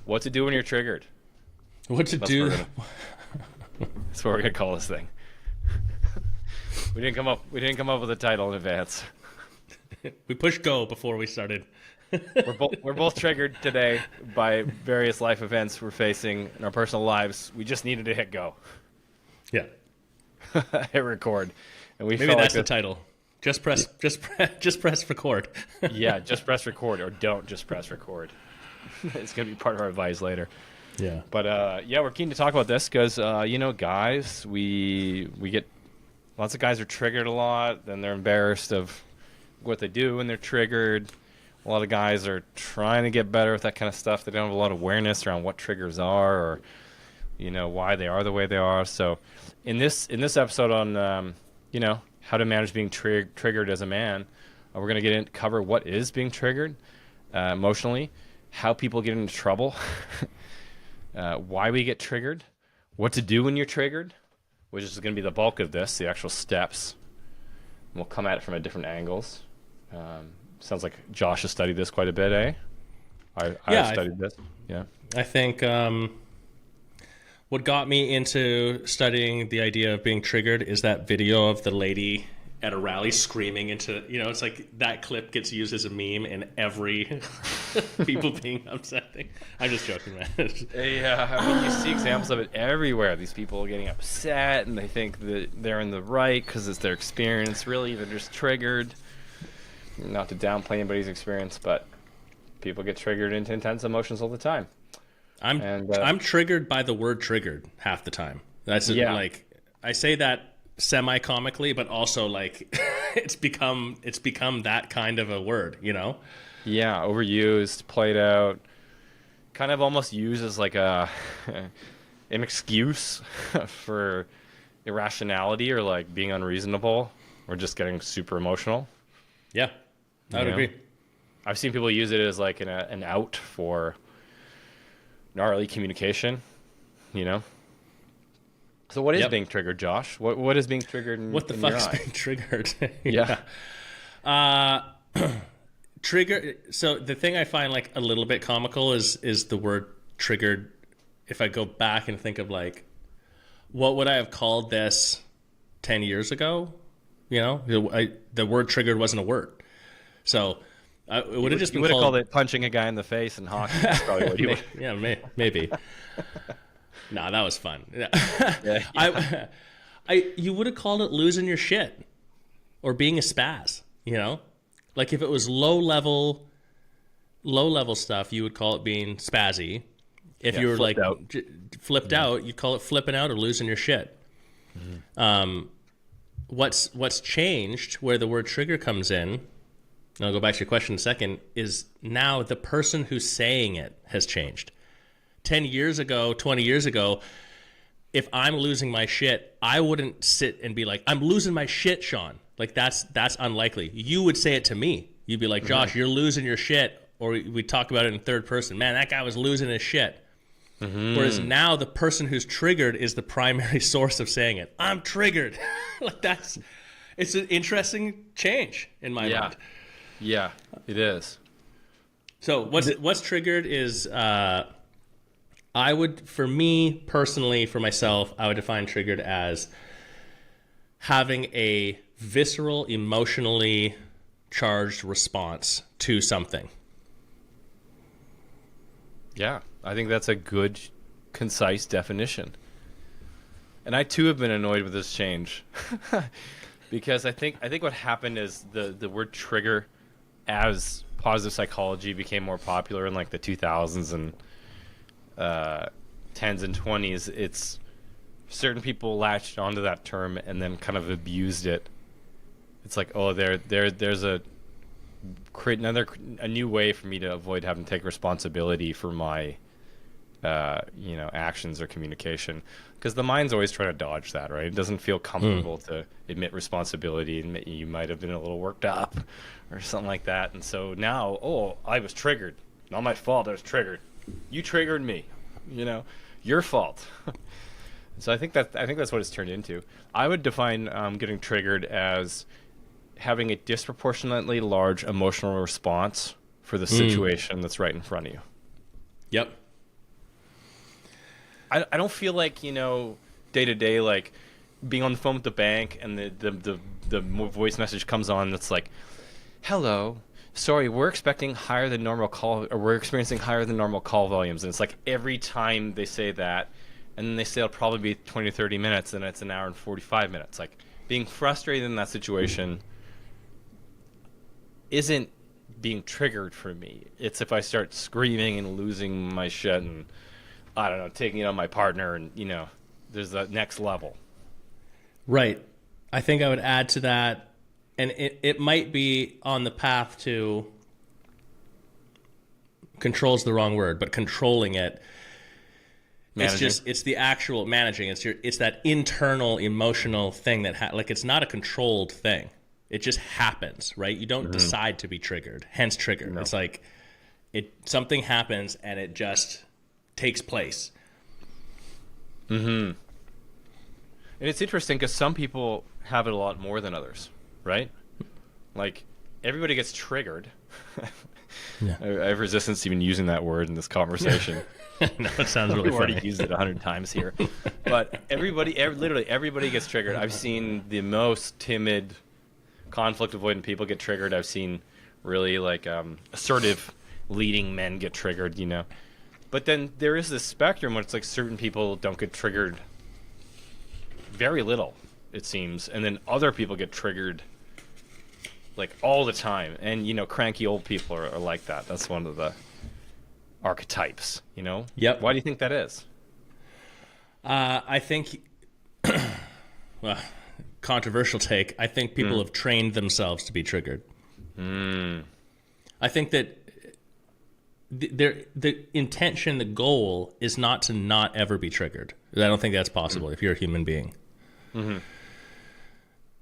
What to do when you're triggered. What to That's what do? that's what we're gonna call this thing. We didn't come up with a title in advance. We pushed go before we started. We're both triggered today by various life events we're facing in our personal lives. We just needed to hit go, Yeah. hit record, and we Maybe felt that's like the title. Just press record. yeah, just press record or don't just press record. It's gonna be part of our advice later. Yeah. But yeah, we're keen to talk about this because guys, we get lots of guys are triggered a lot, then they're embarrassed of what they do when they're triggered. A lot of guys are trying to get better with that kind of stuff. They don't have a lot of awareness around what triggers are, or why they are the way they are. So, in this episode on how to manage being triggered as a man, we're going to cover what is being triggered emotionally, how people get into trouble, why we get triggered, what to do when you're triggered, which is going to be the bulk of this, the actual steps. And we'll come at it from different angles. Sounds like Josh has studied this quite a bit, eh? I've studied this. Yeah. I think what got me into studying the idea of being triggered is that video of the lady at a rally screaming into, it's like that clip gets used as a meme in every people being upset thing. I'm just joking, man. Yeah, I mean, you see examples of it everywhere. These people getting upset and they think that they're in the right because it's their experience. Really, they're just triggered. Not to downplay anybody's experience, but people get triggered into intense emotions all the time. I'm triggered by the word triggered half the time. That's like, I say that semi-comically, but also like it's become that kind of a word, Yeah, overused, played out, kind of almost used as like an excuse for irrationality or like being unreasonable or just getting super emotional. Yeah, I would agree. I've seen people use it as like an out for gnarly communication, So what is being triggered, Josh? What is being triggered what the fuck is being triggered? Yeah. Trigger. So the thing I find like a little bit comical is the word triggered. If I go back and think of like, what would I have called this 10 years ago? The word triggered wasn't a word. So it would have just been You would have called it punching a guy in the face in hockey. That's probably what you would. Yeah, maybe. No, that was fun. Yeah. You would have called it losing your shit or being a spaz, Like if it was low level stuff, you would call it being spazzy. If you were like flipped out, you'd call it flipping out or losing your shit. Mm-hmm. What's changed where the word trigger comes in, and I'll go back to your question in a second, is now the person who's saying it has changed. 10 years ago, 20 years ago, if I'm losing my shit, I wouldn't sit and be like, I'm losing my shit, Sean. Like that's unlikely. You would say it to me. You'd be like, Josh, you're losing your shit. Or we talk about it in third person. Man, that guy was losing his shit. Mm-hmm. Whereas now the person who's triggered is the primary source of saying it. I'm triggered. It's an interesting change in my mind. Yeah, it is. So what's triggered is for me personally, for myself, I would define triggered as having a visceral, emotionally charged response to something. Yeah, I think that's a good, concise definition. And I too have been annoyed with this change because I think what happened is the word trigger, as positive psychology became more popular in like the 2000s and 10s and 20s, it's certain people latched onto that term and then kind of abused it. It's like, oh, there's a new way for me to avoid having to take responsibility for my actions or communication, because the mind's always trying to dodge that, right? It doesn't feel comfortable to admit responsibility and admit you might have been a little worked up or something like that. And so now, I was triggered, not my fault, I was triggered, you triggered me, your fault. So I think that's what it's turned into. I would define getting triggered as having a disproportionately large emotional response for the situation that's right in front of you. Yep. I don't feel like, day to day, like being on the phone with the bank and the voice message comes on that's like, hello, sorry, we're expecting higher than normal call, or we're experiencing higher than normal call volumes. And it's like every time they say that, and then they say it'll probably be 20 to 30 minutes, and it's an hour and 45 minutes. Like, being frustrated in that situation isn't being triggered for me. It's if I start screaming and losing my shit and, I don't know, taking it on my partner, and, there's that next level. Right. I think I would add to that, and it might be on the path to, control's the wrong word, but controlling it. Managing. It's the actual managing. It's that internal emotional thing that like, it's not a controlled thing. It just happens, right? You don't decide to be triggered, hence trigger. No. It's like something happens and it just takes place. And it's interesting because some people have it a lot more than others, right? Like, everybody gets triggered. Yeah. I have resistance to even using that word in this conversation. No, it sounds really We've funny. already used it 100 times here. But literally everybody gets triggered. I've seen the most timid, conflict-avoidant people get triggered. I've seen really, like, assertive, leading men get triggered, But then there is this spectrum where it's like certain people don't get triggered very little, it seems. And then other people get triggered, like, all the time. And, cranky old people are like that. That's one of the archetypes, Yep. Why do you think that is? I think, well, controversial take. I think people have trained themselves to be triggered. I think that the intention, the goal is not to not ever be triggered. I don't think that's possible if you're a human being.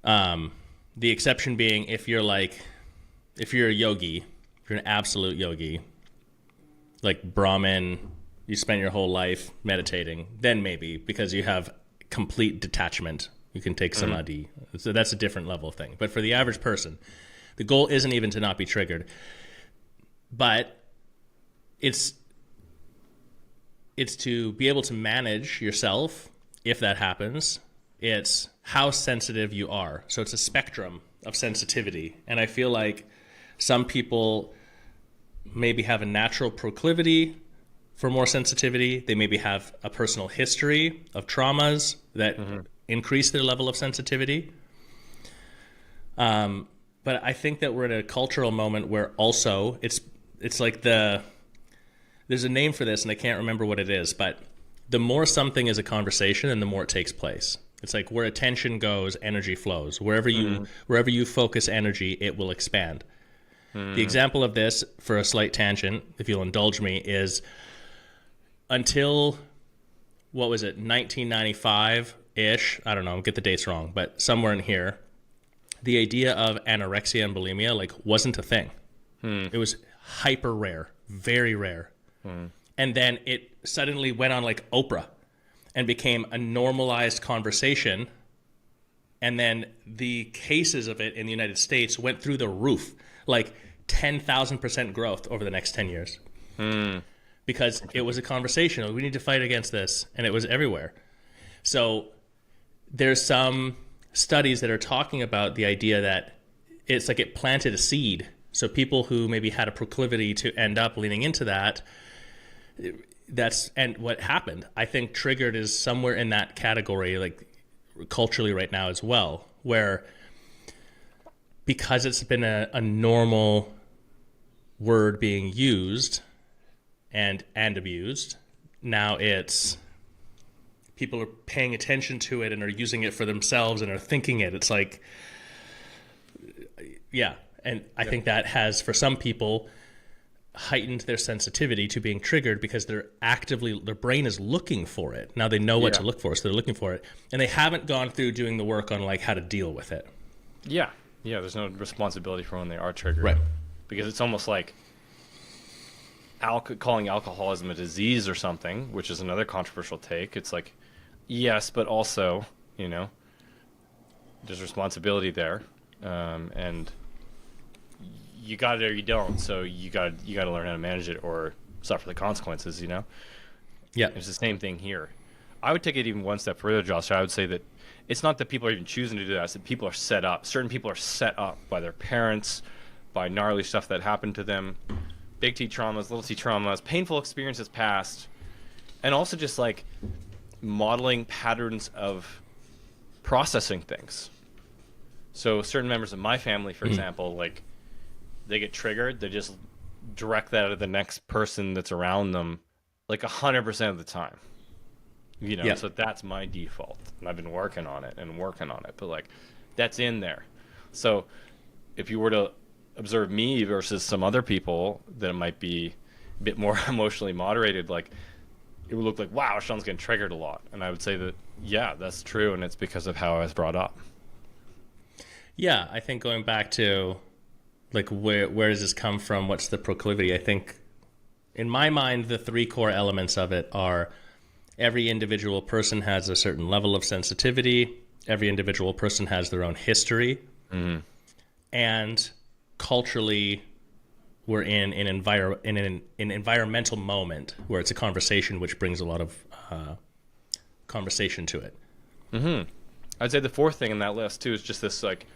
The exception being if you're a yogi, if you're an absolute yogi, like Brahmin, you spend your whole life meditating, then maybe, because you have complete detachment, you can take samadhi. So that's a different level of thing. But for the average person, the goal isn't even to not be triggered, but it's to be able to manage yourself if that happens. It's how sensitive you are. So it's a spectrum of sensitivity. And I feel like some people maybe have a natural proclivity for more sensitivity. They maybe have a personal history of traumas that increase their level of sensitivity. But I think that we're in a cultural moment where also it's like there's a name for this and I can't remember what it is, but the more something is a conversation and the more it takes place. It's like where attention goes, energy flows. Wherever you focus energy, it will expand. The example of this, for a slight tangent, if you'll indulge me, is until, 1995-ish, I don't know, get the dates wrong, but somewhere in here, the idea of anorexia and bulimia, wasn't a thing. It was hyper rare, very rare. And then it suddenly went on like Oprah and became a normalized conversation. And then the cases of it in the United States went through the roof, like 10,000% growth over the next 10 years. Because it was a conversation. We need to fight against this. And it was everywhere. So there's some studies that are talking about the idea that it's like it planted a seed. So people who maybe had a proclivity to end up leaning into that, and what happened, I think triggered is somewhere in that category, like culturally right now as well, where because it's been a normal word being used and abused, now it's people are paying attention to it and are using it for themselves and are thinking it. It's like, yeah. And I think that has, for some people, heightened their sensitivity to being triggered because their brain is looking for it. Now they know what to look for, so they're looking for it. And they haven't gone through doing the work on how to deal with it. Yeah. There's no responsibility for when they are triggered. Right. Because it's almost like calling alcoholism a disease or something, which is another controversial take. It's like, yes, but also, there's responsibility there. And you got it or you don't, so you got to learn how to manage it or suffer the consequences, Yeah. It's the same thing here. I would take it even one step further, Josh. I would say that it's not that people are even choosing to do that. It's that people are set up. Certain people are set up by their parents, by gnarly stuff that happened to them, big T traumas, little T traumas, painful experiences past, and also just like modeling patterns of processing things. So certain members of my family, for example, like they get triggered, they just direct that at the next person that's around them, like 100% of the time. You know, so that's my default, and I've been working on it, but like that's in there. So if you were to observe me versus some other people that might be a bit more emotionally moderated, like it would look like, wow, Sean's getting triggered a lot. And I would say that, yeah, that's true, and it's because of how I was brought up. Yeah, I think going back to like where does this come from? What's the proclivity? I think in my mind, the three core elements of it are every individual person has a certain level of sensitivity. Every individual person has their own history. And culturally, we're in an environmental moment where it's a conversation which brings a lot of conversation to it. I'd say the fourth thing in that list, too, is just this like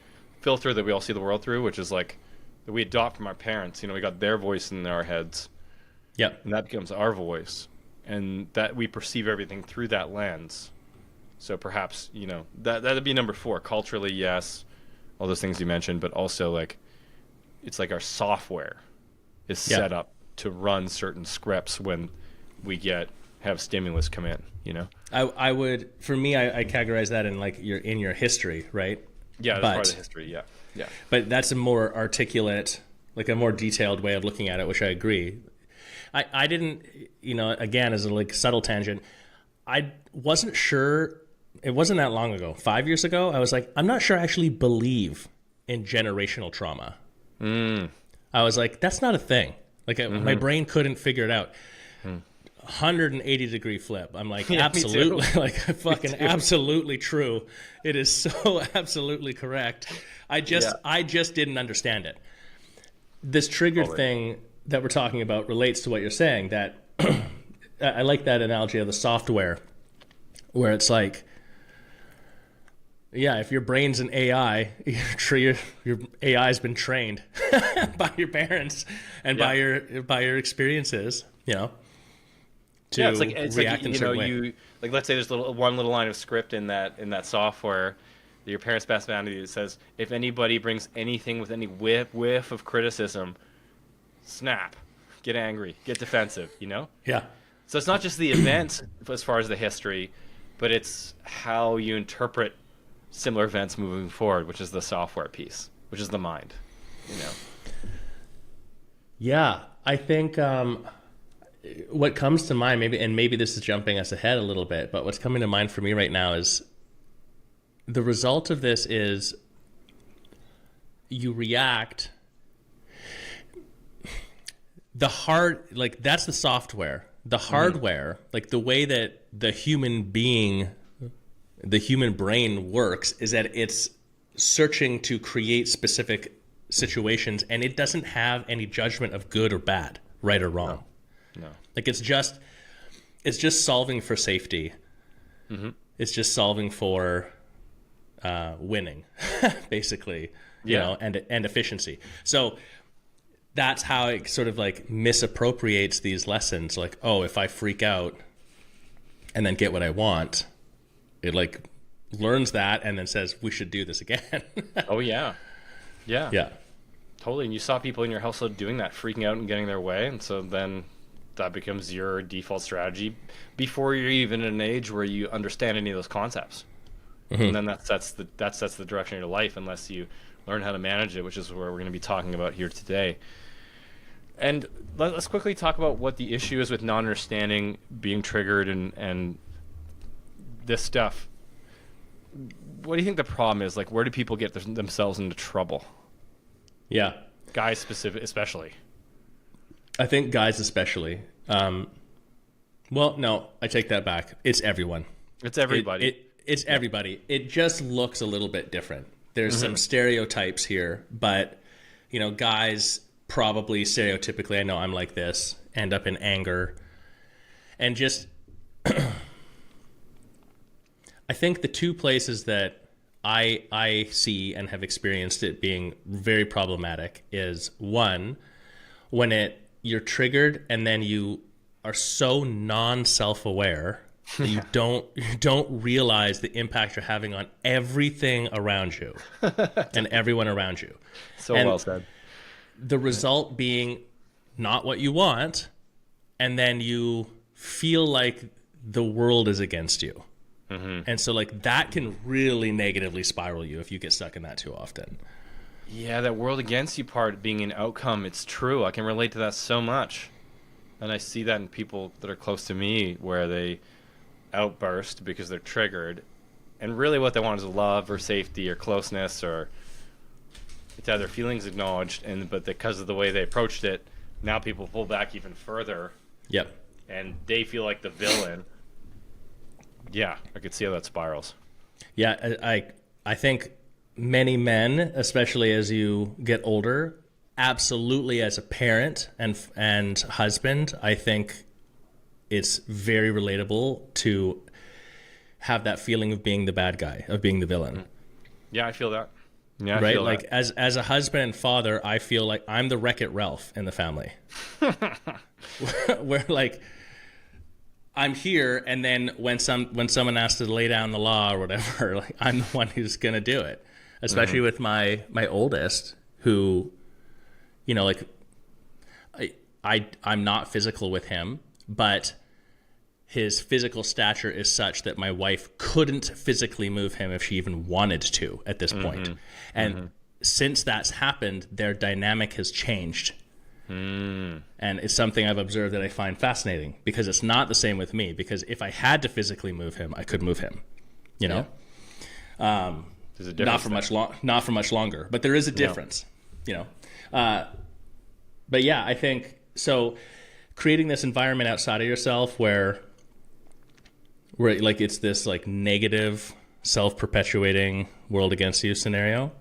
filter that we all see the world through, which is like that we adopt from our parents. You know, we got their voice in our heads. Yep. And that becomes our voice. And that we perceive everything through that lens. So perhaps, you know, that'd be number 4. Culturally, yes, all those things you mentioned, but also like it's like our software is set up to run certain scripts when we have stimulus come in, you know? I would, for me, I categorize that in like your history, right? Yeah, that's part of the history, yeah. But that's a more articulate, like a more detailed way of looking at it, which I agree. I didn't, you know, again, as a like subtle tangent, I wasn't sure, it wasn't that long ago, 5 years ago, I was like, I'm not sure I actually believe in generational trauma. I was like, that's not a thing. Like my brain couldn't figure it out. 180 degree flip. I'm like, absolutely, like fucking absolutely true. It is so absolutely correct. I just didn't understand it. This triggered thing that we're talking about relates to what you're saying, that I like that analogy of the software where it's like, yeah, if your brain's an AI, your AI has been trained by your parents and by your experiences, you know, to it's like, react in a certain way. You like, let's say there's one little line of script in that software that your parents passed down to you that says, if anybody brings anything with any whiff of criticism, snap, get angry, get defensive, you know? Yeah. So it's not just the events as far as the history, but it's how you interpret similar events moving forward, which is the software piece, which is the mind, you know? Yeah, I think what comes to mind, maybe this is jumping us ahead a little bit, but what's coming to mind for me right now is the result of this is you react. That's the software. The hardware, like the way that the human brain works is that it's searching to create specific situations, and it doesn't have any judgment of good or bad, right or wrong. No. Like it's just solving for safety. It's just solving for winning, basically, you know, and efficiency. So that's how it sort of like misappropriates these lessons. Like, oh, if I freak out and then get what I want, it like learns that and then says, we should do this again. Oh, yeah. Totally. And you saw people in your household doing that, freaking out and getting their way. And so then that becomes your default strategy before you're even in an age where you understand any of those concepts. And then that sets the direction of your life, unless you learn how to manage it, which is where we're going to be talking about here today. And let's quickly talk about what the issue is with non-understanding, being triggered, and this stuff. What do you think the problem is? Like, where do people get themselves into trouble? Yeah. Guys especially. I think guys especially. Well, no, I take that back. It's everyone. It's everybody. It's everybody. It just looks a little bit different. There's some stereotypes here, but, you know, guys probably stereotypically, I know I'm like this, end up in anger. And just I think the two places that I see and have experienced it being very problematic is one, when you're triggered and then you are so non-self-aware that you don't realize the impact you're having on everything around you and everyone around you. So And well said. the result being not what you want, and then you feel like the world is against you. And so like that can really negatively spiral you if you get stuck in that too often. Yeah, that world against you part being an outcome, it's true. I can relate to that so much. And I see that in people that are close to me where they outburst because they're triggered. And really what they want is love or safety or closeness, or to have their feelings acknowledged. But because of the way they approached it, now people pull back even further. Yep. And they feel like the villain. Yeah, I could see how that spirals. Yeah, I think many men, especially as you get older, absolutely as a parent and husband, I think it's very relatable to have that feeling of being the bad guy, of being the villain. Yeah, I feel that. Yeah, I right? feel Like that. as a husband and father, I feel like I'm the Wreck-It Ralph in the family. Where like I'm here, and then when someone asks to lay down the law or whatever, like I'm the one who's gonna do it. Especially with my oldest, who, you know, like I'm not physical with him, but his physical stature is such that my wife couldn't physically move him if she even wanted to at this point. And since that's happened, their dynamic has changed. And it's something I've observed that I find fascinating, because it's not the same with me, because if I had to physically move him, I could move him, you know? There's a Not difference not for much longer, but there is a difference, you know? But yeah, I think, so creating this environment outside of yourself where like it's this like negative self-perpetuating world against you scenario.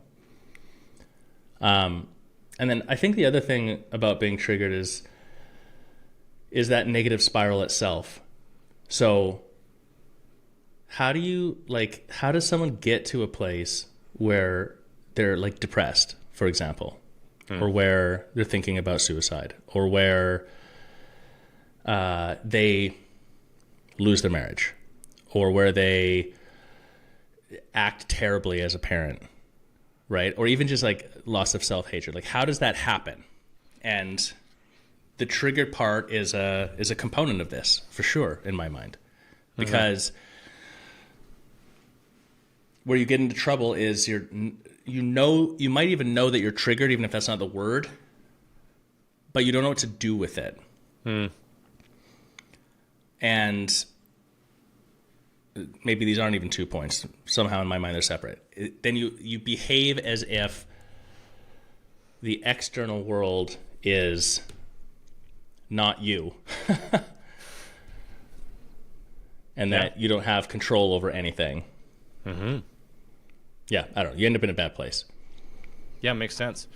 And then I think the other thing about being triggered is that negative spiral itself. So how does someone get to a place where they're like depressed, for example, or where they're thinking about suicide, or where they lose their marriage, or where they act terribly as a parent, right? Or even just like loss of self-hatred. Like, how does that happen? And the triggered part is a component of this, for sure, in my mind. Because where you get into trouble is you might even know that you're triggered, even if that's not the word, but you don't know what to do with it. And maybe these aren't even 2 points. Somehow in my mind they're separate. Then you behave as if the external world is not you. And that you don't have control over anything. Yeah, I don't know. You end up in a bad place. Yeah, makes sense.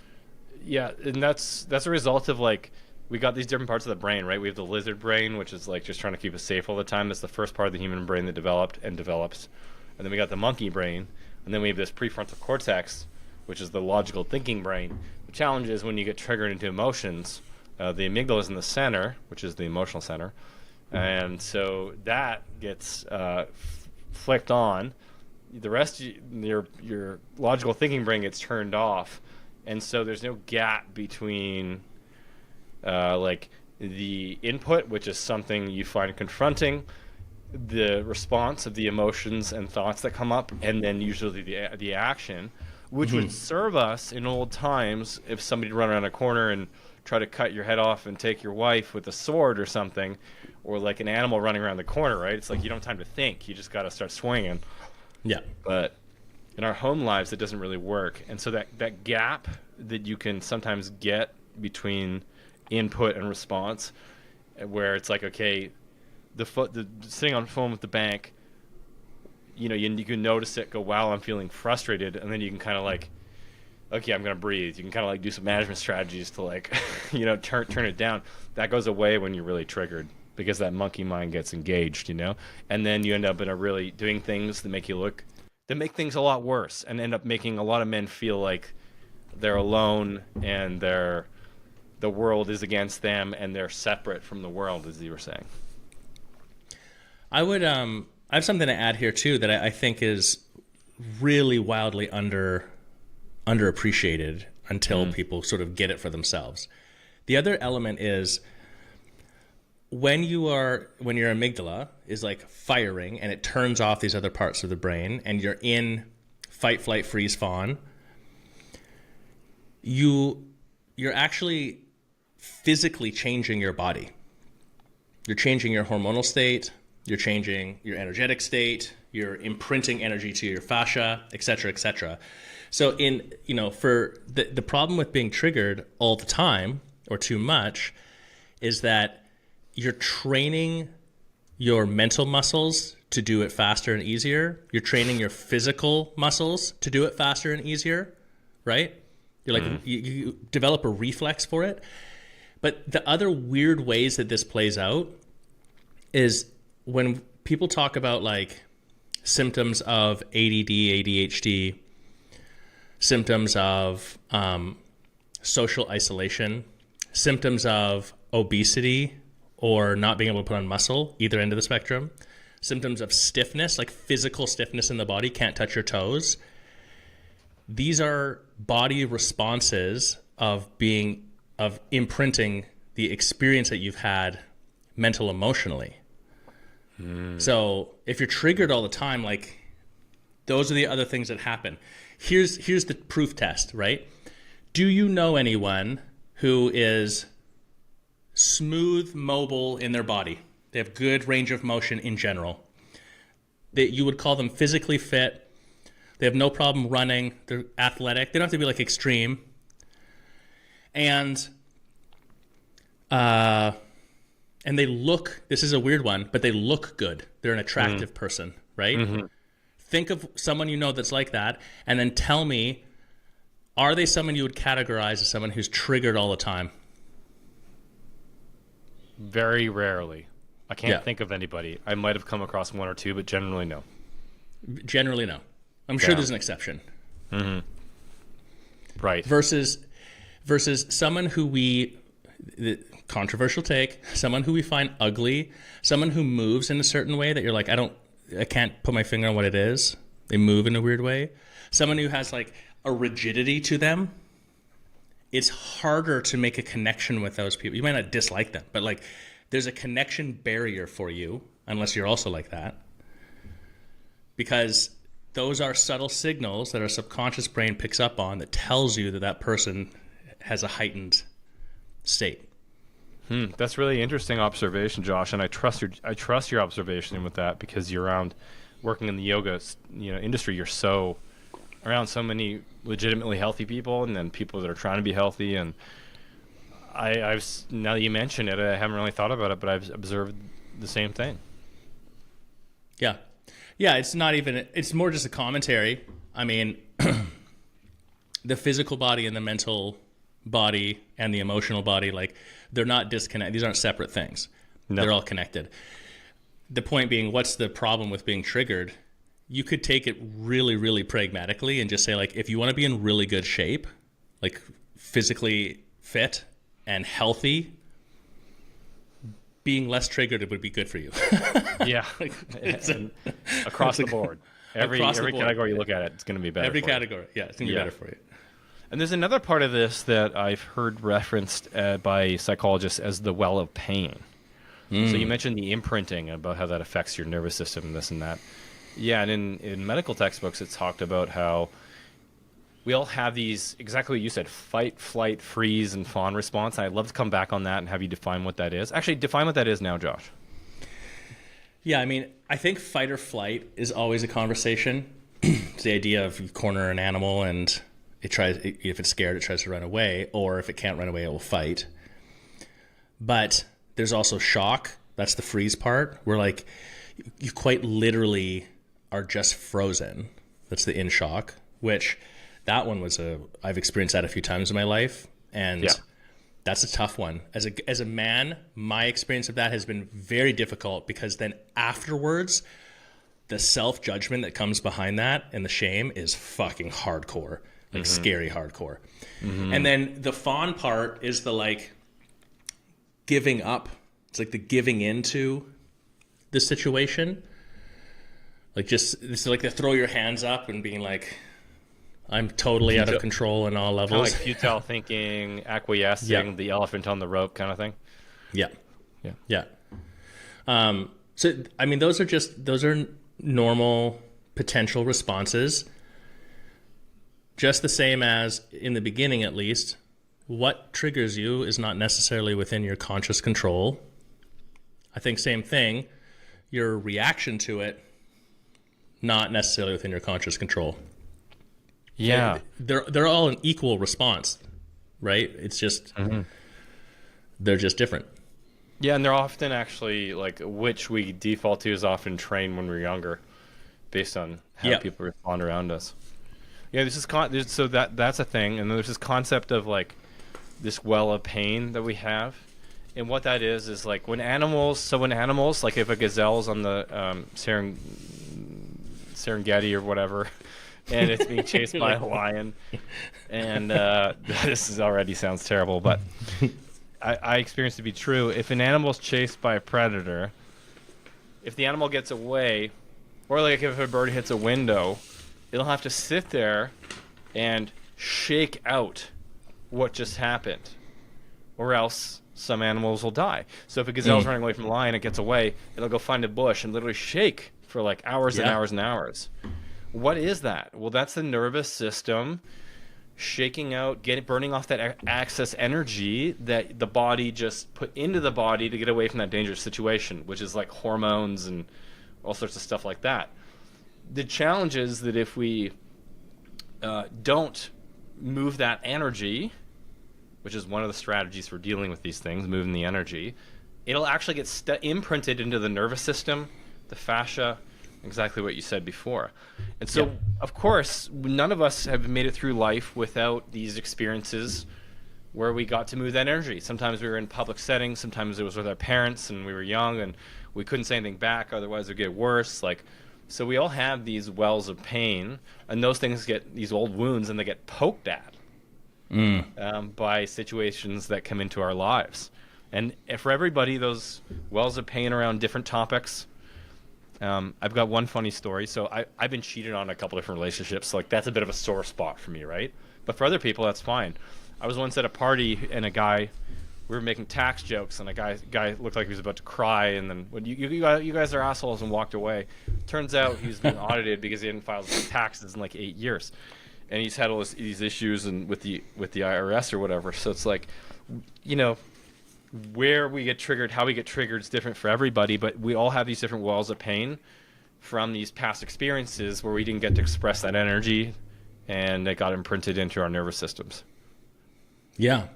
Yeah, and that's a result of like, we got these different parts of the brain, right? We have the lizard brain, which is like just trying to keep us safe all the time. That's the first part of the human brain that developed and develops. And then we got the monkey brain, and then we have this prefrontal cortex, which is the logical thinking brain. The challenge is when you get triggered into emotions, the amygdala is in the center, which is the emotional center, and so that gets flicked on. The rest of your logical thinking brain gets turned off, and so there's no gap between like the input, which is something you find confronting, the response of the emotions and thoughts that come up, and then usually the action, which would serve us in old times if somebody run around a corner and try to cut your head off and take your wife with a sword or something, or like an animal running around the corner, right? It's like you don't have time to think. You just got to start swinging. Yeah. But in our home lives, it doesn't really work. And so that gap that you can sometimes get between input and response, where it's like, okay, the sitting on the phone with the bank, you know, you can notice it, go, wow, I'm feeling frustrated, and then you can kind of like, okay, I'm gonna breathe. You can kind of like do some management strategies to like, you know, turn it down. That goes away when you're really triggered, because that monkey mind gets engaged, and then you end up doing things that make things a lot worse, and end up making a lot of men feel like they're alone and the world is against them and they're separate from the world, as you were saying. I have something to add here too that I think is really wildly underappreciated until people sort of get it for themselves. The other element is when your amygdala is like firing and it turns off these other parts of the brain and you're in fight, flight, freeze, fawn, you're actually physically changing your body. You're changing your hormonal state, you're changing your energetic state, you're imprinting energy to your fascia, et cetera, et cetera. So for the problem with being triggered all the time or too much is that you're training your mental muscles to do it faster and easier. You're training your physical muscles to do it faster and easier, right? You're like, you develop a reflex for it. But the other weird ways that this plays out is when people talk about like symptoms of ADD, ADHD, symptoms of social isolation, symptoms of obesity or not being able to put on muscle, either end of the spectrum, symptoms of stiffness, like physical stiffness in the body, can't touch your toes. These are body responses of imprinting the experience that you've had mental emotionally. So if you're triggered all the time, like those are the other things that happen. Here's the proof test, right? Do you know anyone who is smooth, mobile in their body? They have good range of motion in general. That you would call them physically fit. They have no problem running. They're athletic. They don't have to be like extreme. And they look, this is a weird one, but they look good. They're an attractive person, right? Mm-hmm. Think of someone you know that's like that, and then tell me, are they someone you would categorize as someone who's triggered all the time? Very rarely. I can't think of anybody. I might have come across one or two, but generally no. Generally no. I'm sure there's an exception. Mm-hmm. Right. Versus someone who the controversial take, someone who we find ugly, someone who moves in a certain way that you're like, I can't put my finger on what it is. They move in a weird way. Someone who has like a rigidity to them. It's harder to make a connection with those people. You might not dislike them, but like there's a connection barrier for you unless you're also like that. Because those are subtle signals that our subconscious brain picks up on that tells you that person has a heightened state. That's really interesting observation, Josh, and I trust your observation with that because you're around working in the yoga industry. You're so around so many legitimately healthy people, and then people that are trying to be healthy. And I've now that you mention it, I haven't really thought about it, but I've observed the same thing. Yeah. It's not even. It's more just a commentary. I mean, the physical body and the mental body and the emotional body, like they're not disconnected. These aren't separate things. No. They're all connected. The point being, what's the problem with being triggered? You could take it really, really pragmatically and just say, like, if you want to be in really good shape, like physically fit and healthy, being less triggered, it would be good for you. Yeah. Across the board. Every category you look at it, it's going to be better. Every category. Yeah, it's going to be better for you. And there's another part of this that I've heard referenced by psychologists as the well of pain. So you mentioned the imprinting, about how that affects your nervous system and this and that. Yeah, and in medical textbooks, it's talked about how we all have these, exactly what you said, fight, flight, freeze, and fawn response. I'd love to come back on that and have you define what that is. Actually, define what that is now, Josh. Yeah, I mean, I think fight or flight is always a conversation. It's the idea of you corner an animal and if it's scared, it tries to run away, or if it can't run away, it will fight. But there's also shock. That's the freeze part, where like you quite literally are just frozen. That's the in shock, which that one was I've experienced that a few times in my life. And That's a tough one. As a man, my experience of that has been very difficult, because then afterwards, the self-judgment that comes behind that and the shame is fucking hardcore, like scary hardcore. And then the fawn part is the like giving up. It's like the giving into the situation. Like just, it's like to throw your hands up and being like, I'm totally out of control in all levels. Kind of like futile thinking, acquiescing, the elephant on the rope kind of thing. Yeah. So, I mean, those are normal potential responses. Just the same as in the beginning, at least, what triggers you is not necessarily within your conscious control. I think same thing, your reaction to it, not necessarily within your conscious control. Yeah. They're all an equal response, right? It's just, they're just different. Yeah, and they're often actually, like, which we default to is often trained when we're younger, based on how people respond around us. Yeah, so that's a thing, and then there's this concept of, like, this well of pain that we have. And what that is like when animals, like if a gazelle's on the Serengeti or whatever, and it's being chased by a lion, and already sounds terrible, but I experienced it to be true. If an animal's chased by a predator, if the animal gets away, or like if a bird hits a window, it'll have to sit there and shake out what just happened, or else some animals will die. So if a gazelle's running away from a lion, it gets away, it'll go find a bush and literally shake for like hours and hours and hours. What is that? Well, that's the nervous system shaking out, burning off that excess energy that the body just put into the body to get away from that dangerous situation, which is like hormones and all sorts of stuff like that. The challenge is that if we don't move that energy, which is one of the strategies for dealing with these things, moving the energy, it'll actually get imprinted into the nervous system, the fascia, exactly what you said before. And so, of course, none of us have made it through life without these experiences where we got to move that energy. Sometimes we were in public settings, sometimes it was with our parents and we were young and we couldn't say anything back, otherwise it would get worse. So we all have these wells of pain, and those things get these old wounds and they get poked at. By situations that come into our lives. And for everybody, those wells of pain around different topics. I've got one funny story. So I've been cheated on a couple different relationships. So like that's a bit of a sore spot for me, right? But for other people, that's fine. I was once at a party and a guy, we were making tax jokes, and a guy looked like he was about to cry, and then you guys are assholes, and walked away. Turns out he was being audited because he hadn't filed his taxes in like 8 years. And he's had all these issues with the IRS or whatever. So it's like, where we get triggered, how we get triggered is different for everybody. But we all have these different wells of pain from these past experiences where we didn't get to express that energy, and it got imprinted into our nervous systems. Yeah,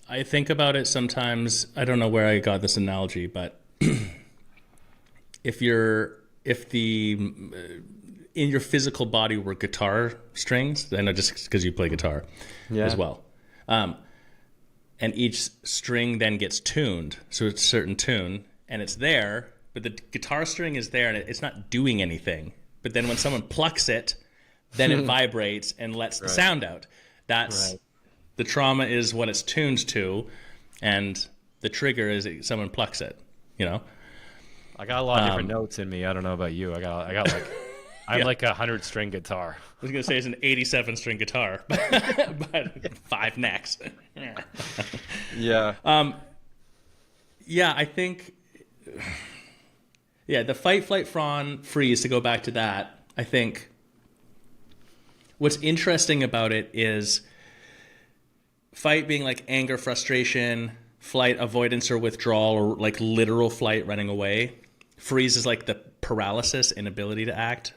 I think about it sometimes. I don't know where I got this analogy, but if the in your physical body were guitar strings, I know just because you play guitar as well. And each string then gets tuned, so it's a certain tune, and it's there, but the guitar string is there, and it's not doing anything. But then when someone plucks it, then it vibrates and lets the sound out. That's the trauma is what it's tuned to, and the trigger is someone plucks it, I got a lot of different notes in me. I don't know about you. I got like... I'm like a 100-string guitar. I was going to say it's an 87-string guitar, but 5 necks. Yeah. I think, the fight, flight, fawn, freeze, to go back to that, I think what's interesting about it is fight being like anger, frustration, flight, avoidance or withdrawal, or like literal flight, running away. Freeze is like the paralysis, inability to act.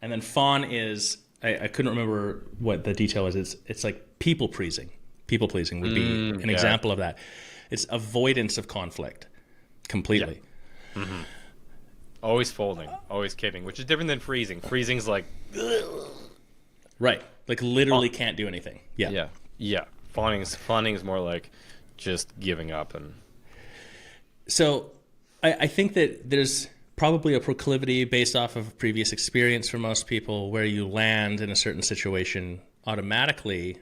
And then fawn is, I couldn't remember what the detail is. It's like people pleasing. People pleasing would be an example of that. It's avoidance of conflict completely. Yeah. Mm-hmm. Always folding, always caving, which is different than freezing. Freezing's like... Right. Like literally can't do anything. Yeah. Yeah. Fawning is more like just giving up. And So I think that there's probably a proclivity based off of previous experience for most people where you land in a certain situation automatically,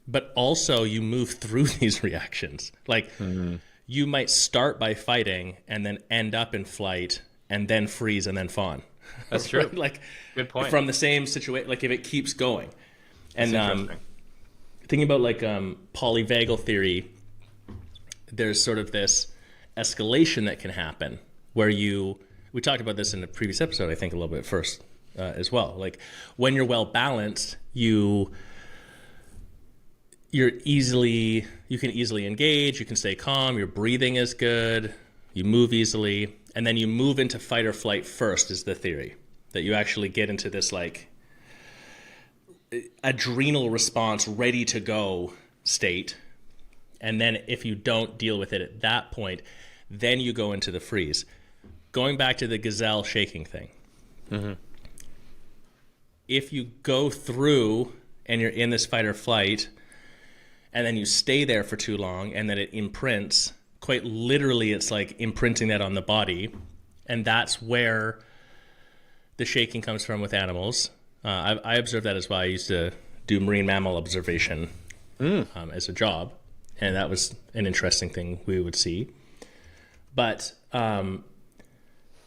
but also you move through these reactions. Like you might start by fighting and then end up in flight and then freeze and then fawn. that's true. Right? Like Good point. from the same situation, like if it keeps going. That's And interesting. thinking about like polyvagal theory, there's sort of this escalation that can happen where we talked about this in a previous episode, I think a little bit first as well. Like when you're well balanced, you can easily engage, you can stay calm, your breathing is good, you move easily, and then you move into fight or flight first is the theory. That you actually get into this like adrenal response, ready to go state. And then if you don't deal with it at that point, then you go into the freeze. Going back to the gazelle shaking thing. If you go through and you're in this fight or flight, and then you stay there for too long, and then it imprints, quite literally it's like imprinting that on the body. And that's where the shaking comes from with animals. I observed that as well. I used to do marine mammal observation as a job, and that was an interesting thing we would see. But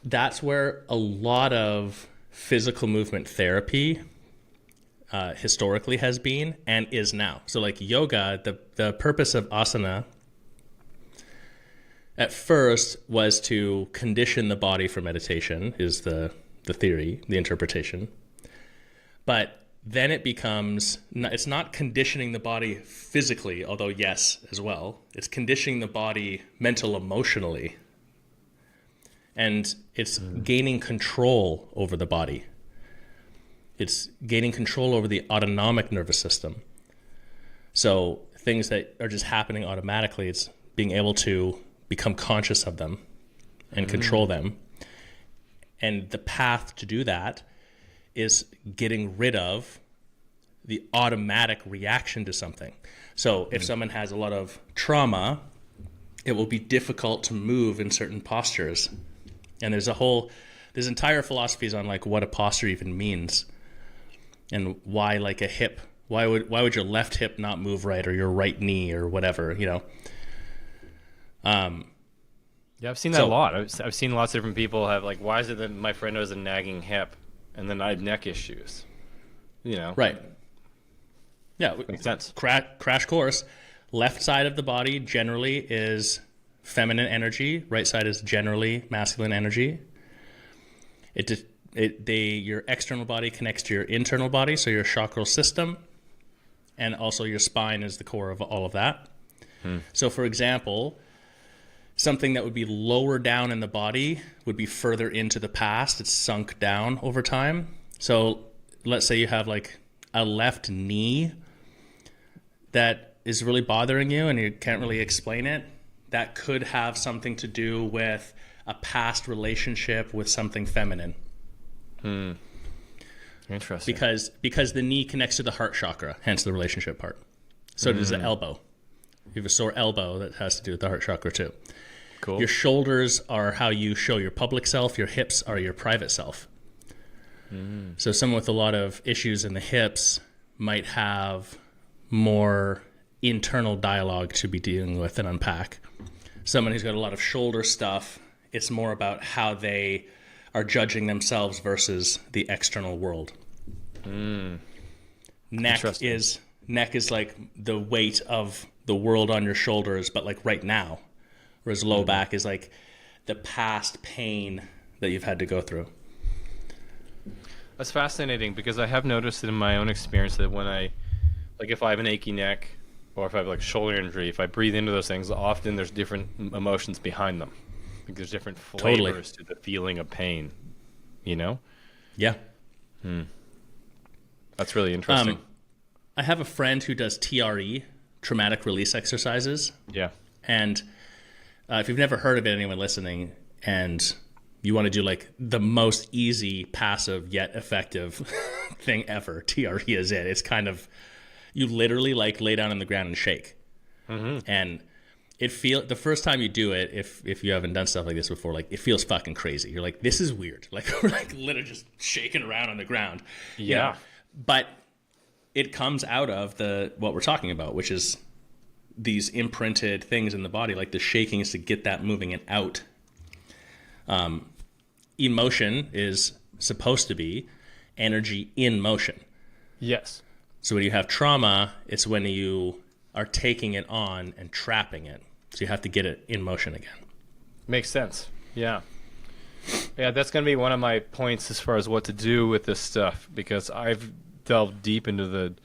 that's where a lot of physical movement therapy historically has been and is now. So like yoga, the purpose of asana at first was to condition the body for meditation, is the theory, the interpretation. But then it becomes, it's not conditioning the body physically, although yes, as well. It's conditioning the body mental, emotionally. And it's gaining control over the body. It's gaining control over the autonomic nervous system. So things that are just happening automatically, it's being able to become conscious of them and control them. And the path to do that is getting rid of the automatic reaction to something. So if someone has a lot of trauma, it will be difficult to move in certain postures. And there's entire philosophies on like what a posture even means, and why like a hip, why would your left hip not move right, or your right knee, or whatever, you know. Yeah, I've seen that a lot. I've seen lots of different people have like, why is it that my friend has a nagging hip, and then I have neck issues? You know, Right. Yeah, makes sense. Crash course. Left side of the body generally is feminine energy. Right side is generally masculine energy. Your external body connects to your internal body, so your chakral system, and also your spine is the core of all of that. So, for example, something that would be lower down in the body would be further into the past. It's sunk down over time. So, let's say you have like a left knee that is really bothering you and you can't really explain it. That could have something to do with a past relationship with something feminine. Interesting. Because the knee connects to the heart chakra, hence the relationship part. So does the elbow. You have a sore elbow that has to do with the heart chakra too. Cool. Your shoulders are how you show your public self. Your hips are your private self. So someone with a lot of issues in the hips might have more internal dialogue to be dealing with and unpack. Someone who's got a lot of shoulder stuff, it's more about how they are judging themselves versus the external world. Neck is like the weight of the world on your shoulders, but like right now. Whereas low back is like the past pain that you've had to go through. That's fascinating, because I have noticed it in my own experience that when if I have an achy neck, or if I have like shoulder injury, if I breathe into those things, often there's different emotions behind them. Like there's different flavors to the feeling of pain, you know? Yeah. That's really interesting. I have a friend who does TRE, traumatic release exercises. Yeah. And if you've never heard of it, anyone listening, and you want to do like the most easy, passive, yet effective thing ever, TRE is it. It's kind of, you literally like lay down on the ground and shake. And the first time you do it, if you haven't done stuff like this before, like it feels fucking crazy. You're like, this is weird. Like we're like literally just shaking around on the ground. Yeah. You know? But it comes out of what we're talking about, which is these imprinted things in the body, like the shaking is to get that moving and out. Emotion is supposed to be energy in motion. Yes. So when you have trauma, it's when you are taking it on and trapping it. So you have to get it in motion again. Makes sense. Yeah. Yeah, that's going to be one of my points as far as what to do with this stuff, because I've delved deep into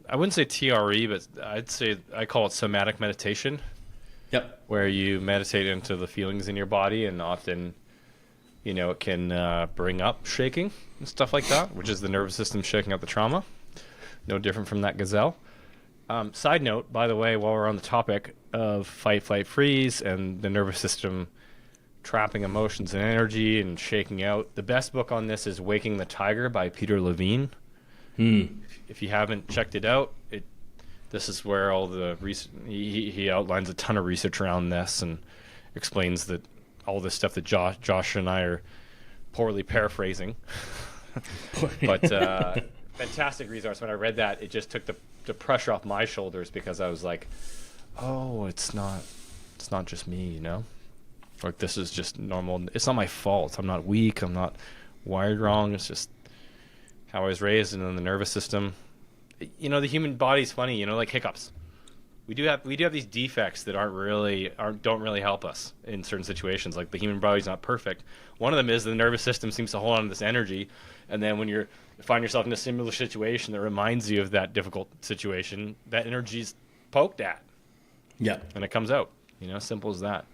I wouldn't say TRE, but I call it somatic meditation. Yep. Where you meditate into the feelings in your body, and often, it can bring up shaking and stuff like that, which is the nervous system shaking out the trauma. No different from that gazelle. Side note, by the way, while we're on the topic of fight, flight, freeze, and the nervous system trapping emotions and energy and shaking out, the best book on this is Waking the Tiger by Peter Levine. If you haven't checked it out, this is where all the he outlines a ton of research around this and explains that all this stuff that Josh and I are poorly paraphrasing. But fantastic resource. When I read that, it just took the pressure off my shoulders, because I was like, oh, it's not just me, like this is just normal. It's not my fault. I'm not weak. I'm not wired wrong. It's just how I was raised, and then the nervous system. The human body's funny, like hiccups. We do have these defects that don't really help us in certain situations. Like the human body's not perfect. One of them is the nervous system seems to hold on to this energy, and then when you find yourself in a similar situation that reminds you of that difficult situation, that energy's poked at. Yeah. And it comes out. Simple as that.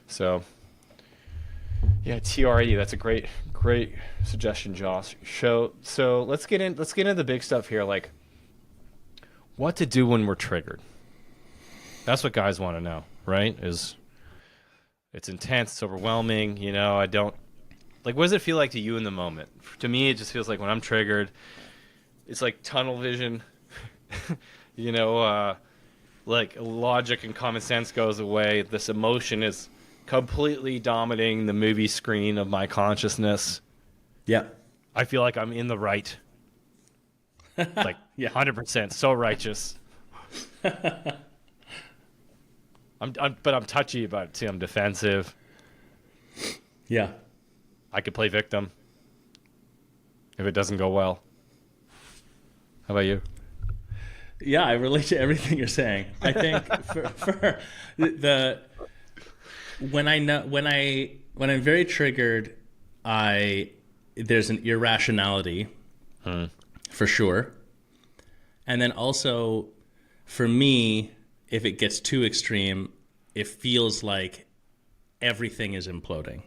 So, yeah, TRE. That's a great suggestion, Josh. So let's get into the big stuff here, like what to do when we're triggered. That's what guys want to know, right? It's intense, it's overwhelming. I don't like. What does it feel like to you in the moment? To me, it just feels like when I'm triggered, it's like tunnel vision. Like logic and common sense goes away. This emotion is completely dominating the movie screen of my consciousness. Yeah. I feel like I'm in the right. Like, yeah. 100%. So righteous. But I'm touchy about it too. I'm defensive. Yeah. I could play victim if it doesn't go well. How about you? Yeah, I relate to everything you're saying. I think for when I'm very triggered, there's an irrationality for sure. And then also for me, if it gets too extreme, it feels like everything is imploding.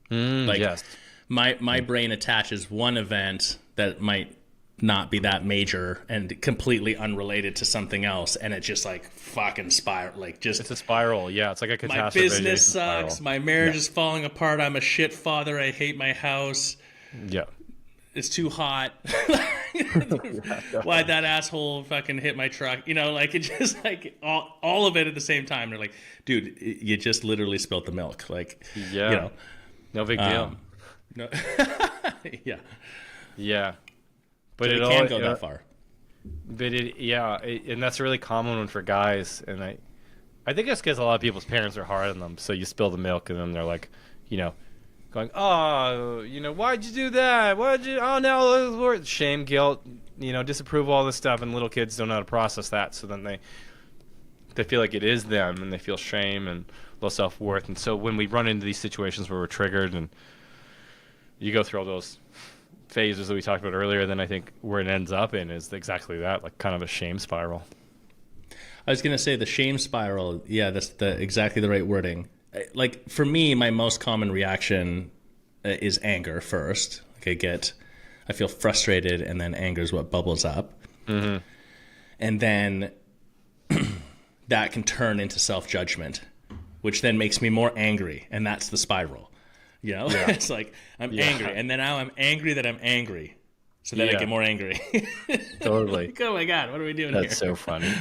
Yes. My brain attaches one event that might not be that major and completely unrelated to something else, and it just like fucking spiral, like just it's a spiral. Yeah, it's like a catastrophe. My business sucks. Spiral. My marriage is falling apart. I'm a shit father. I hate my house. Yeah, it's too hot. Why'd that asshole fucking hit my truck? Like it just like all of it at the same time. They're like, dude, you just literally spilt the milk. Like, yeah, no big deal. No, yeah, yeah. But so it can go that far. But and that's a really common one for guys. And I think it's because a lot of people's parents are hard on them. So you spill the milk, and then they're like, going, oh, why'd you do that? Oh no, shame, guilt, disapproval, all this stuff. And little kids don't know how to process that. So then they feel like it is them, and they feel shame and low self-worth. And so when we run into these situations where we're triggered, and you go through all those phases that we talked about earlier, then I think where it ends up in is exactly that, like kind of a shame spiral. I was going to say the shame spiral. Yeah, that's exactly the right wording. Like for me, my most common reaction is anger first. Like I feel frustrated, and then anger is what bubbles up. Mm-hmm. And then that can turn into self-judgment, which then makes me more angry. And that's the spiral. Yeah. It's like I'm angry, and then now I'm angry that I'm angry, so then I get more angry. Totally. Like, oh my god, what are we doing That's here? so funny.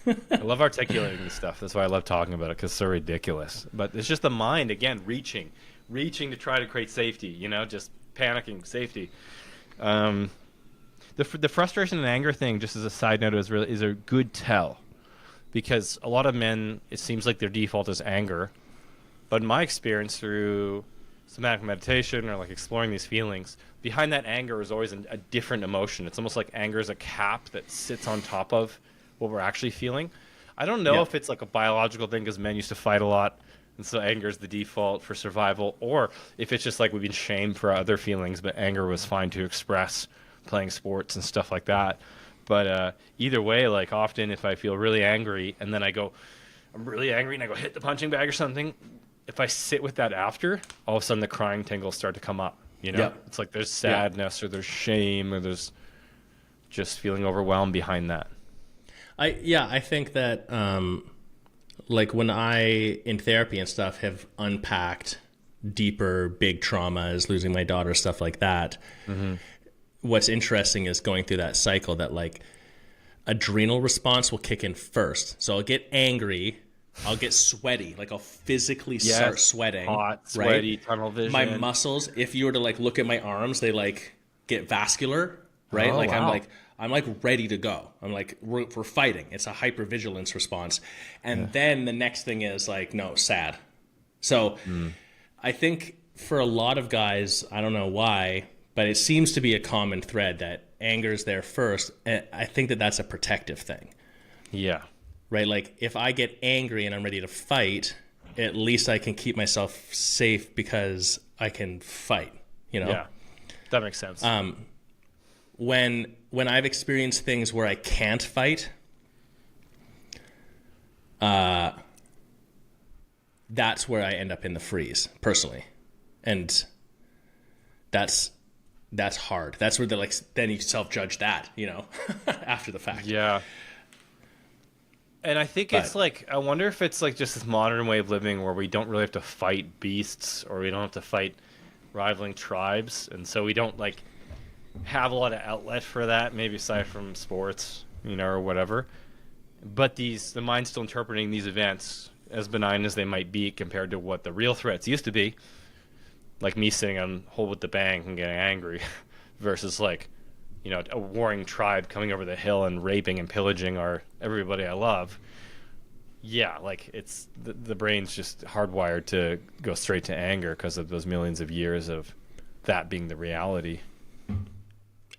I love articulating this stuff. That's why I love talking about it, because it's so ridiculous. But it's just the mind, again, reaching to try to create safety, just panicking, safety. The frustration and anger thing, just as a side note, is a good tell, because a lot of men, it seems like their default is anger. But in my experience through somatic meditation or like exploring these feelings, behind that anger is always a different emotion. It's almost like anger is a cap that sits on top of what we're actually feeling. I don't know if it's like a biological thing because men used to fight a lot, and so anger is the default for survival, or if it's just like we've been shamed for other feelings, but anger was fine to express playing sports and stuff like that. But either way, like often if I feel really angry and then I'm really angry and I go hit the punching bag or something, if I sit with that after, all of a sudden the crying tingles start to come up. It's like there's sadness or there's shame or there's just feeling overwhelmed behind that. I think that like when I in therapy and stuff have unpacked deeper big traumas, losing my daughter, stuff like that. Mm-hmm. What's interesting is going through that cycle that like adrenal response will kick in first. So I'll get angry, I'll get sweaty, like I'll physically start sweating. Hot, sweaty, right? Tunnel vision. My muscles, if you were to like look at my arms, they like get vascular, right? I'm like ready to go. I'm like, we're fighting. It's a hypervigilance response. And then the next thing is like, no, sad. So I think for a lot of guys, I don't know why, but it seems to be a common thread that anger is there first. And I think that that's a protective thing. Yeah. Right? Like if I get angry and I'm ready to fight, at least I can keep myself safe because I can fight, Yeah, that makes sense. When I've experienced things where I can't fight, that's where I end up in the freeze personally. And that's hard. That's where then you self-judge that, after the fact. Yeah. And I think it's like, I wonder if it's like just this modern way of living where we don't really have to fight beasts or we don't have to fight rivaling tribes. And so we don't like have a lot of outlet for that, maybe aside from sports, or whatever. But the mind's still interpreting these events as benign as they might be compared to what the real threats used to be. Like me sitting on hold with the bank and getting angry versus like, a warring tribe coming over the hill and raping and pillaging everybody I love. Yeah, like it's the brain's just hardwired to go straight to anger because of those millions of years of that being the reality.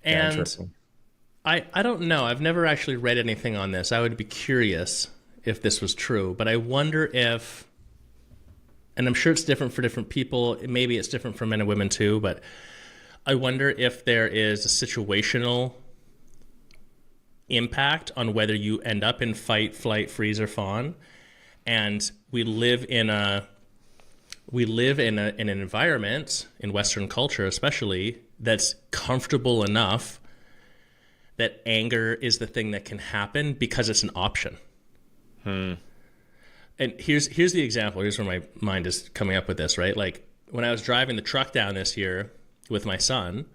And I don't know. I've never actually read anything on this. I would be curious if this was true, but I wonder if, and I'm sure it's different for different people. Maybe it's different for men and women too, but I wonder if there is a situational impact on whether you end up in fight, flight, freeze, or fawn. And we live in an environment in Western culture, especially, that's comfortable enough that anger is the thing that can happen because it's an option. And here's the example. Here's where my mind is coming up with this, right? Like when I was driving the truck down this year with my son,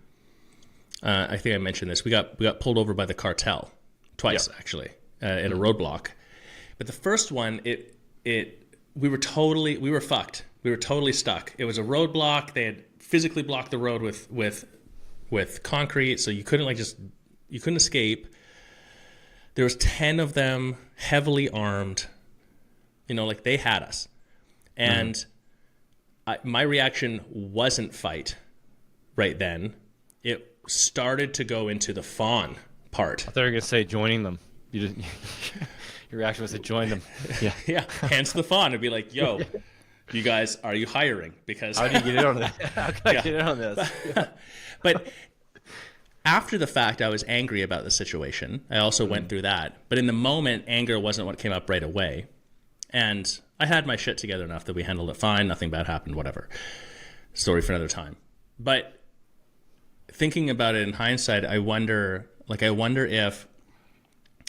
I think I mentioned this. We got pulled over by the cartel twice, actually, at a roadblock. But the first one, we were fucked. We were totally stuck. It was a roadblock. They had physically blocked the road with concrete, so you couldn't escape. There was 10 of them, heavily armed. Like they had us. And my reaction wasn't fight right then. It started to go into the fawn part. I thought you were going to say joining them. Your reaction was to join them. Yeah. Yeah. Hence the fawn. It'd be like, yo, you guys, are you hiring? Because how do you get in on that? How can I get in on this? But after the fact, I was angry about the situation. I also went through that. But in the moment, anger wasn't what came up right away. And I had my shit together enough that we handled it fine. Nothing bad happened, whatever. Story for another time. But thinking about it in hindsight, I wonder if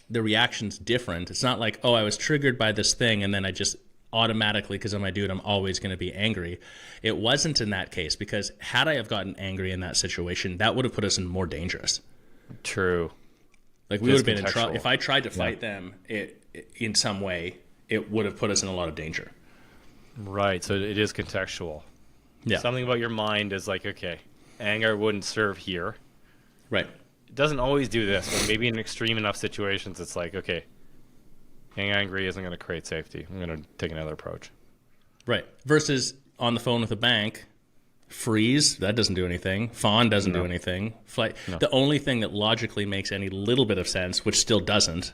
the reaction's different. It's not like, oh, I was triggered by this thing and then I just automatically, because I'm my dude, I'm always going to be angry. It wasn't in that case, because had I have gotten angry in that situation, that would have put us in more dangerous. True. Like we would have been in trouble. If I tried to fight them, it in some way, it would have put us in a lot of danger. Right. So it is contextual. Yeah. Something about your mind is like, okay, anger wouldn't serve here. Right. It doesn't always do this, but maybe in extreme enough situations, it's like, okay, being angry isn't going to create safety. I'm going to take another approach. Right. Versus on the phone with a bank, freeze, that doesn't do anything. Fawn doesn't do anything. Flight. No. The only thing that logically makes any little bit of sense, which still doesn't,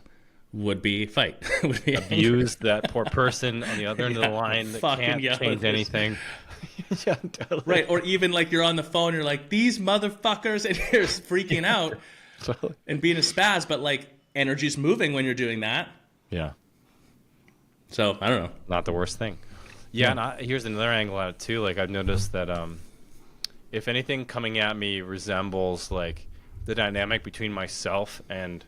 would be fight. Would be abuse that poor person on the other end of the line that can't change anything. Yeah, totally. Right. Or even like you're on the phone, you're like, these motherfuckers, and you're freaking out totally. And being a spaz, but like energy's moving when you're doing that. Yeah. So I don't know. Not the worst thing. Yeah, and here's another angle at it too. Like I've noticed that if anything coming at me resembles like the dynamic between myself and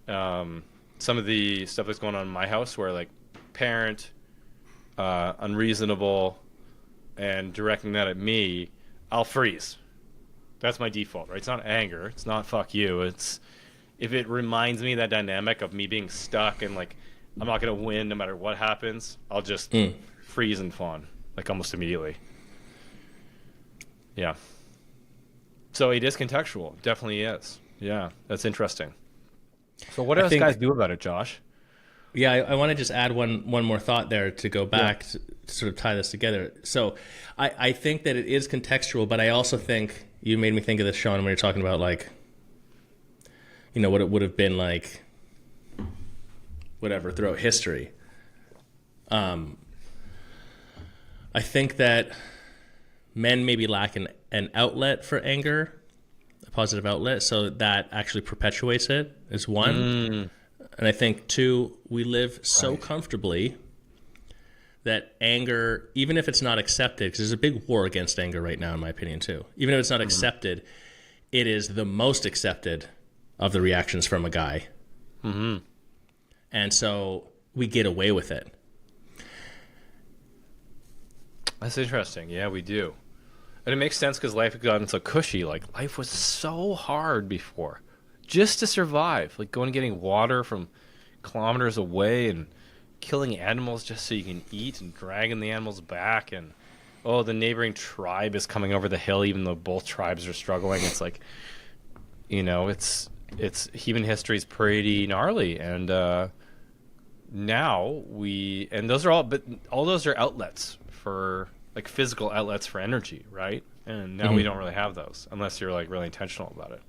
some of the stuff that's going on in my house, where like parent, unreasonable, and directing that at me, I'll freeze. That's my default, right? It's not anger. It's not fuck you. It's if it reminds me of that dynamic of me being stuck and like I'm not going to win no matter what happens, I'll just freeze and fawn, like almost immediately. Yeah. So it is contextual. It definitely is. Yeah, that's interesting. So what do those guys do about it, Josh? Yeah, I want to just add one more thought there to go back to sort of tie this together. So I think that it is contextual, but I also think you made me think of this, Sean, when you're talking about like, you know, what it would have been like, whatever, throughout history. I think that men maybe lack an outlet for anger, a positive outlet, so that actually perpetuates it is one. And I think, two, we live so comfortably that anger, even if it's not accepted, because there's a big war against anger right now, in my opinion, too. Even if it's not accepted, it is the most accepted of the reactions from a guy. Mm-hmm. And so we get away with it. That's interesting. Yeah, we do. And it makes sense because life has gotten so cushy. Like, life was so hard before. Just to survive, like going and getting water from kilometers away and killing animals just so you can eat and dragging the animals back. And, oh, the neighboring tribe is coming over the hill even though both tribes are struggling. It's like, you know, it's human history is pretty gnarly. And now and those are all those are outlets for, like physical outlets for energy, right? And now we don't really have those unless you're like really intentional about it.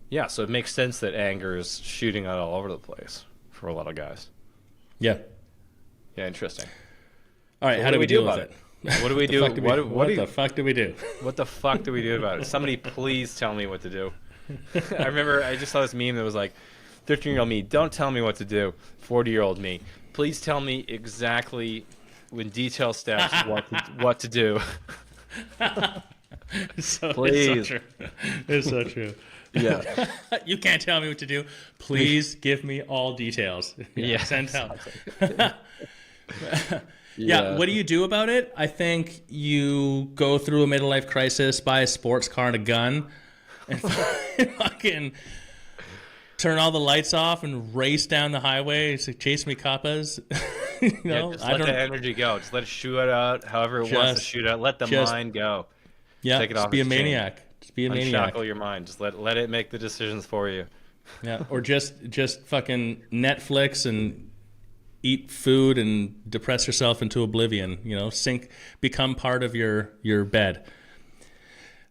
Yeah, so it makes sense that anger is shooting out all over the place for a lot of guys. Yeah. Yeah, interesting. All right, so how do we deal with it? What do we do? What the fuck do we do? What the fuck do we do about it? Somebody please tell me what to do. I remember I just saw this meme that was like, 13-year-old me, don't tell me what to do. 40-year-old me, please tell me exactly in detail steps what to do. Please. It's so true. Yeah. You can't tell me what to do. Please give me all details. Yeah. Send help. Yeah. What do you do about it? I think you go through a midlife crisis, buy a sports car and a gun, and fucking turn all the lights off and race down the highway to chase me kappas. You know, just let the energy go. Just let it shoot out however it wants to shoot out. Let the mind go. Yeah, take it just off be a maniac. Just be a maniac. Unshackle your mind. Just let it make the decisions for you. Yeah, or just fucking Netflix and eat food and depress yourself into oblivion. You know, become part of your bed.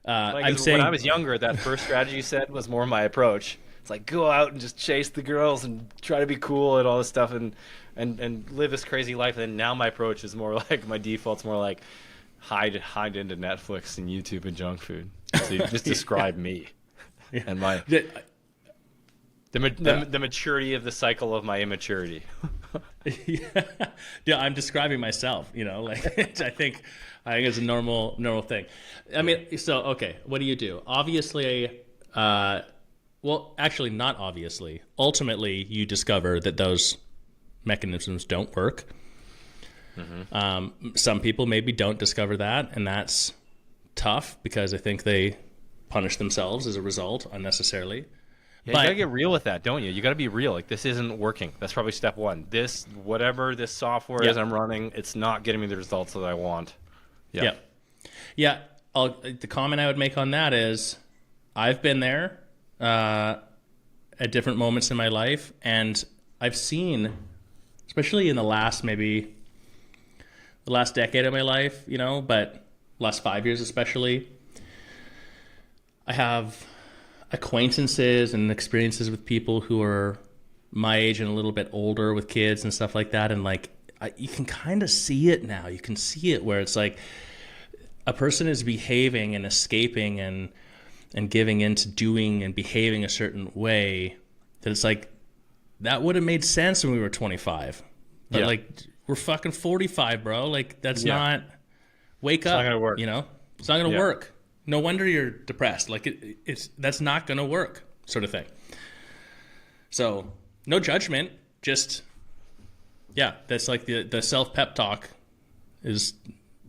I'm saying when I was younger, that first strategy you said was more my approach. It's like go out and just chase the girls and try to be cool and all this stuff and live this crazy life. And now my approach is more like my default's more like hide into Netflix and YouTube and junk food. So you just describe me and my the maturity of the cycle of my immaturity. Yeah, I'm describing myself. You know, like I think it's a normal thing. I mean, so okay, what do you do? Obviously, well, actually, not obviously. Ultimately, you discover that those mechanisms don't work. Mm-hmm. Some people maybe don't discover that, and that's tough because I think they punish themselves as a result unnecessarily. Yeah, you But gotta get real with that, don't you? You gotta be real. Like, this isn't working. That's probably step one. This, whatever this software Yeah. is I'm running, it's not getting me the results that I want. yeah, yeah. The comment I would make on that is, I've been there at different moments in my life, and I've seen, especially in the last decade of my life, but last 5 years especially, I have acquaintances and experiences with people who are my age and a little bit older with kids and stuff like that, and like you can kind of see it now. You can see it where it's like a person is behaving and escaping and giving into doing and behaving a certain way that it's like, that would have made sense when we were 25, but like, we're fucking 45, bro. Like, that's not, wake up. It's not gonna work. It's not gonna work. No wonder you're depressed. Like, that's not gonna work, sort of thing. So no judgment, just that's like the self pep talk is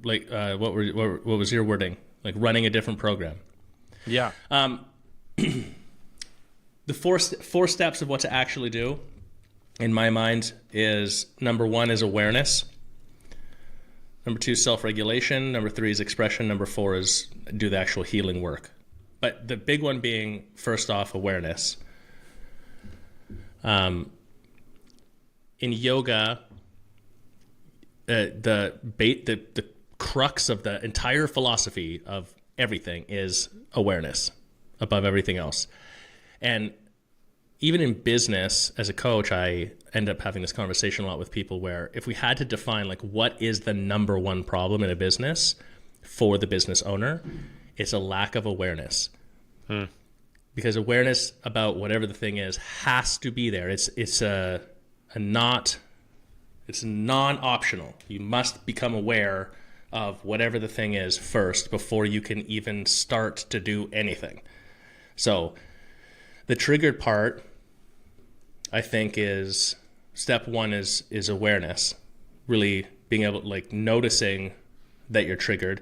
like, what was your wording? Like, running a different program. Yeah. The four steps of what to actually do, in my mind, is number 1 is awareness. Number 2, self-regulation. Number 3 is expression. Number 4 is do the actual healing work. But the big one being, first off, awareness. In yoga, the crux of the entire philosophy of everything is awareness above everything else. And even in business, as a coach, I end up having this conversation a lot with people where if we had to define like what is the number one problem in a business for the business owner, it's a lack of awareness. Because awareness about whatever the thing is has to be there. It's non-optional. You must become aware of whatever the thing is first before you can even start to do anything. So the triggered part, I think, is step 1 is awareness, really being able to, like, noticing that you're triggered,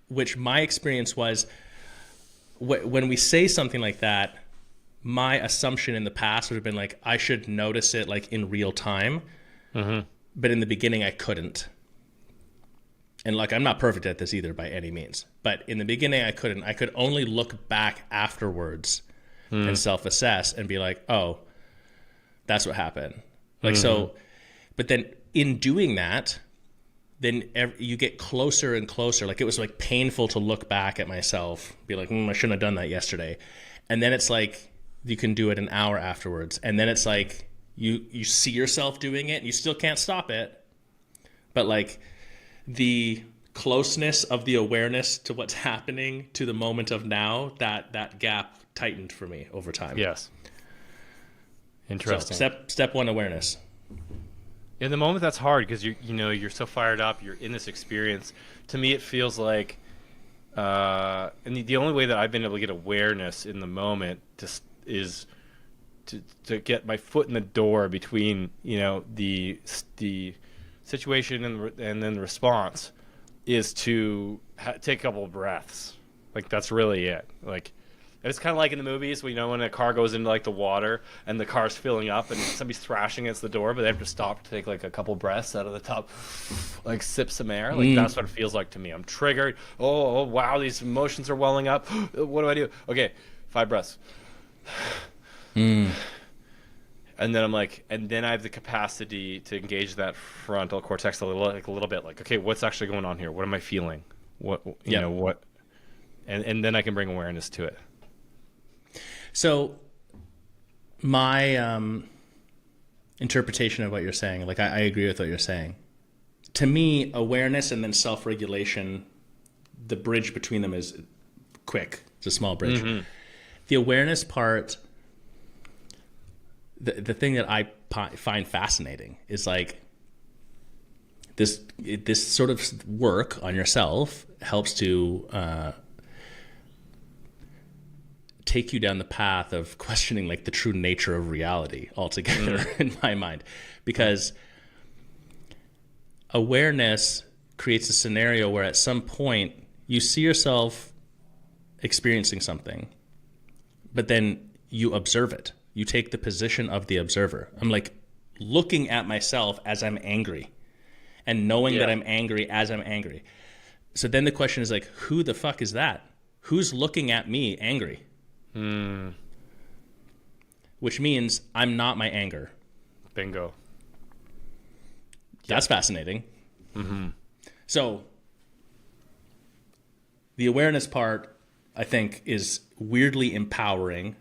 which my experience was when we say something like that, my assumption in the past would have been like, I should notice it like in real time. But in the beginning I couldn't. And like, I'm not perfect at this either by any means, but in the beginning I couldn't. I could only look back afterwards and self-assess and be like, oh, that's what happened. Like, so, but then in doing that, then you get closer and closer. Like, it was like painful to look back at myself, be like, I shouldn't have done that yesterday. And then it's like, you can do it an hour afterwards. And then it's like, you see yourself doing it and you still can't stop it. But like the closeness of the awareness to what's happening to the moment of now, that gap tightened for me over time. Yes. Interesting. So step 1, awareness. In the moment, that's hard because you're so fired up. You're in this experience. To me, it feels like, and the only way that I've been able to get awareness in the moment is to get my foot in the door between the situation and then the response is to take a couple of breaths. Like, that's really it. Like, it's kind of like in the movies, when a car goes into like the water and the car's filling up and somebody's thrashing against the door, but they have to stop to take like a couple breaths out of the top, like sip some air. Like, that's what it feels like to me. I'm triggered. Oh wow, these emotions are welling up. What do I do? Okay, 5 breaths. And then I'm like, and then I have the capacity to engage that frontal cortex a little bit. Like, okay, what's actually going on here? What am I feeling? What? And then I can bring awareness to it. So my interpretation of what you're saying, like, I agree with what you're saying. To me, awareness and then self-regulation, the bridge between them is quick. It's a small bridge. The awareness part, the thing that I find fascinating is like this sort of work on yourself helps to take you down the path of questioning like the true nature of reality altogether in my mind, because awareness creates a scenario where at some point you see yourself experiencing something, but then you observe it. You take the position of the observer. I'm like looking at myself as I'm angry and knowing that I'm angry as I'm angry. So then the question is like, who the fuck is that? Who's looking at me angry? Which means I'm not my anger. Bingo. That's fascinating. So the awareness part, I think, is weirdly empowering.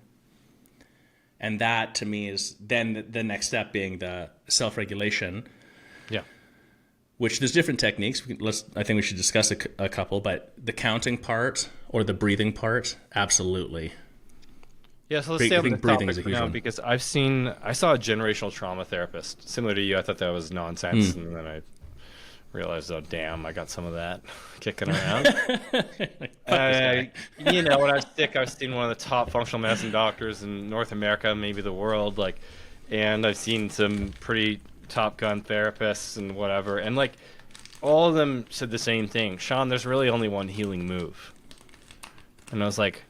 And that, to me, is then the next step being the self-regulation. Yeah. Which there's different techniques. I think we should discuss a couple, but the counting part or the breathing part, absolutely. Yeah, so let's stay on the breathing is topic a huge now one. because I saw a generational trauma therapist. Similar to you, I thought that was nonsense, and then I realized, oh damn, I got some of that kicking around. You know, when I was sick, I was seeing one of the top functional medicine doctors in North America, maybe the world, and I've seen some pretty top gun therapists and whatever, and all of them said the same thing. Sean, there's really only one healing move. And I was like,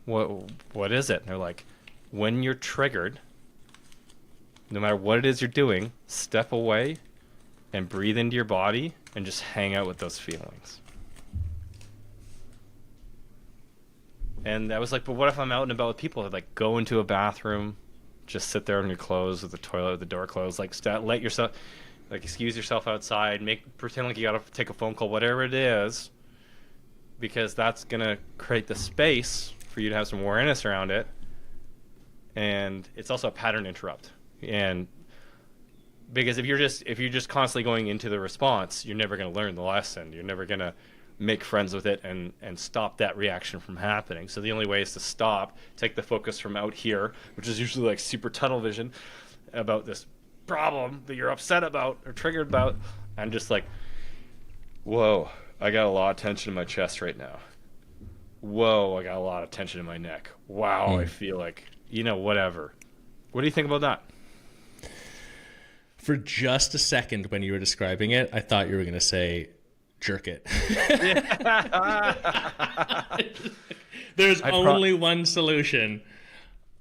what is it? And they're like, when you're triggered, no matter what it is you're doing, step away and breathe into your body and just hang out with those feelings. And I was like, but what if I'm out and about with people? Like, go into a bathroom, just sit there in your clothes with the toilet with the door closed, let yourself, excuse yourself outside, pretend like you gotta take a phone call, whatever it is, because that's gonna create the space for you to have some awareness around it. And it's also a pattern interrupt. And because if you're just constantly going into the response, you're never going to learn the lesson. You're never going to make friends with it and stop that reaction from happening. So the only way is to stop, take the focus from out here, which is usually like super tunnel vision about this problem that you're upset about or triggered about, and just like, whoa, I got a lot of tension in my chest right now. Whoa, I got a lot of tension in my neck. Wow, I feel like, whatever. What do you think about that? For just a second when you were describing it, I thought you were going to say, jerk it. There's only one solution.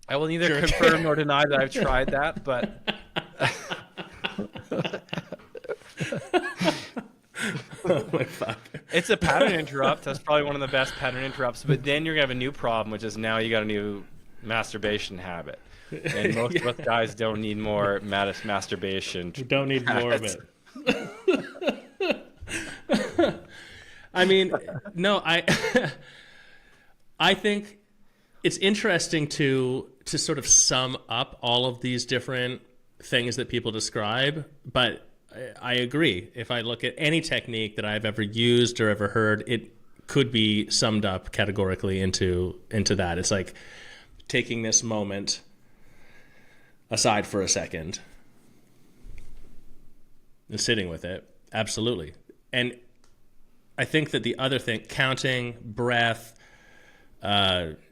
I will neither confirm nor deny that I've tried that, but... Oh my fuck. It's a pattern interrupt. That's probably one of the best pattern interrupts. But then you're going to have a new problem, which is now you got a new masturbation habit. And most of us guys don't need more masturbation. We don't need more of it. I mean, no, I think it's interesting to sort of sum up all of these different things that people describe, but I agree. If I look at any technique that I've ever used or ever heard, it could be summed up categorically into that. It's like taking this moment aside for a second and sitting with it. Absolutely. And I think that the other thing, counting, breath,